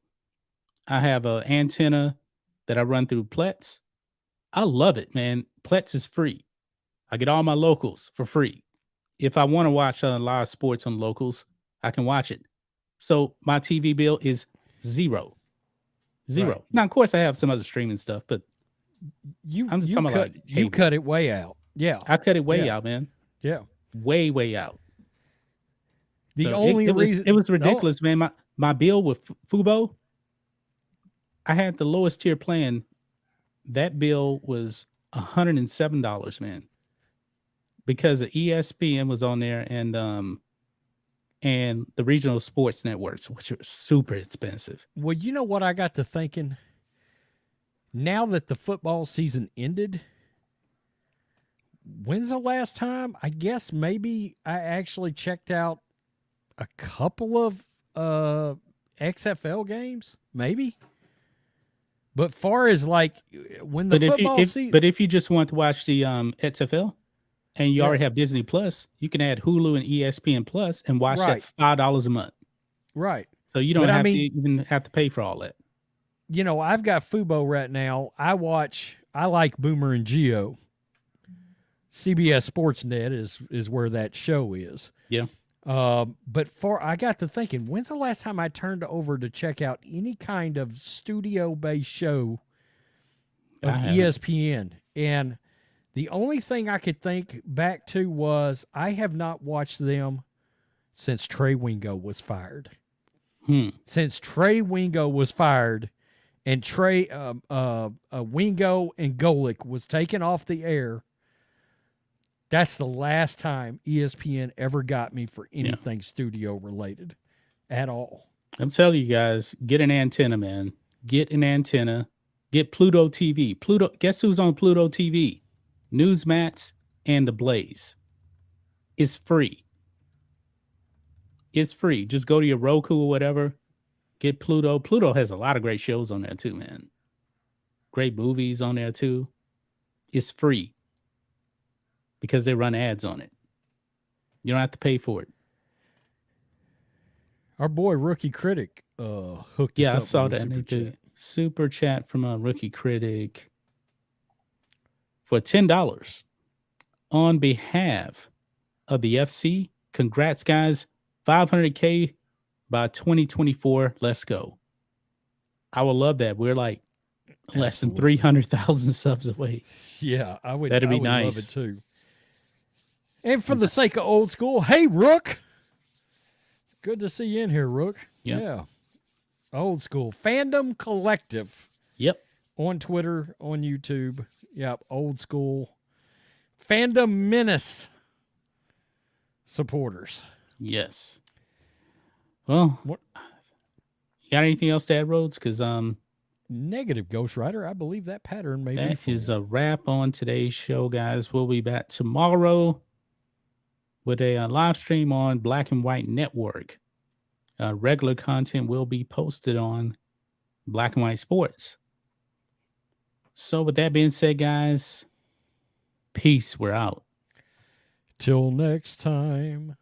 S1: I have an antenna that I run through Plex. I love it, man. Plex is free. I get all my locals for free. If I want to watch live sports on locals, I can watch it. So my TV bill is zero.
S2: Right.
S1: Now, of course, I have some other streaming stuff, but I'm just talking about like
S2: you
S1: cable.
S2: cut it way out. Yeah.
S1: I cut it way
S2: Yeah.
S1: out, man.
S2: Yeah.
S1: Way out.
S2: The
S1: So
S2: only
S1: it
S2: reason
S1: was ridiculous, man. My bill with Fubo, I had the lowest tier plan. That bill was $107, man, because the ESPN was on there and the regional sports networks, which are super expensive.
S2: Well, you know what I got to thinking? Now that the football season ended, when's the last time? I guess maybe I actually checked out a couple of XFL games, maybe. But far as like when the football season,
S1: But if you just want to watch the XFL and you already have Disney Plus, you can add Hulu and ESPN Plus and watch
S2: Right.
S1: that $5 a month.
S2: right?
S1: So you don't
S2: But I
S1: have
S2: mean-
S1: to even have to pay for all that.
S2: You know, I've got Fubo right now. I like Boomer and Geo. CBS Sportsnet is where that show is.
S1: Yeah.
S2: But I got to thinking, when's the last time I turned over to check out any kind of studio-based show of
S1: I haven't.
S2: ESPN? And the only thing I could think back to was I have not watched them since Trey Wingo was fired. Since Trey Wingo was fired and Trey Wingo and Golick was taken off the air, that's the last time ESPN ever got me for anything studio related at all.
S1: I'm telling you guys, get an antenna, man. Get an antenna. Get Pluto TV. Pluto. Guess who's on Pluto TV? Newsmax and The Blaze. It's free. It's free. Just go to your Roku or whatever. Get Pluto. Pluto has a lot of great shows on there too, man. Great movies on there too. It's free because they run ads on it. You don't have to pay for it.
S2: Our boy Rookie Critic hooked us
S1: Yeah,
S2: up
S1: I saw
S2: with a
S1: that.
S2: super
S1: They did
S2: chat.
S1: super chat from a Rookie Critic for $10 on behalf of the FC. Congrats, guys! 500K by 2024. Let's go! I would love that. We're like less than 300,000 subs away.
S2: Yeah, I would.
S1: That'd be
S2: I would love
S1: nice.
S2: it too. And for the sake of old school, hey Rook, good to see you in here, Rook.
S1: Yep.
S2: Yeah, old school Fandom Collective
S1: Yep.
S2: on Twitter, on YouTube. Yep, old school Fandom Menace supporters.
S1: Yes. Well,
S2: What-
S1: you got anything else to add, Rhodes? Because
S2: Negative Ghost Rider. I believe that pattern may be.
S1: that
S2: for
S1: is
S2: you.
S1: a wrap on today's show, guys. We'll be back tomorrow with a live stream on Black and White Network. Regular content will be posted on Black and White Sports. So with that being said, guys, peace. We're out.
S2: Till next time.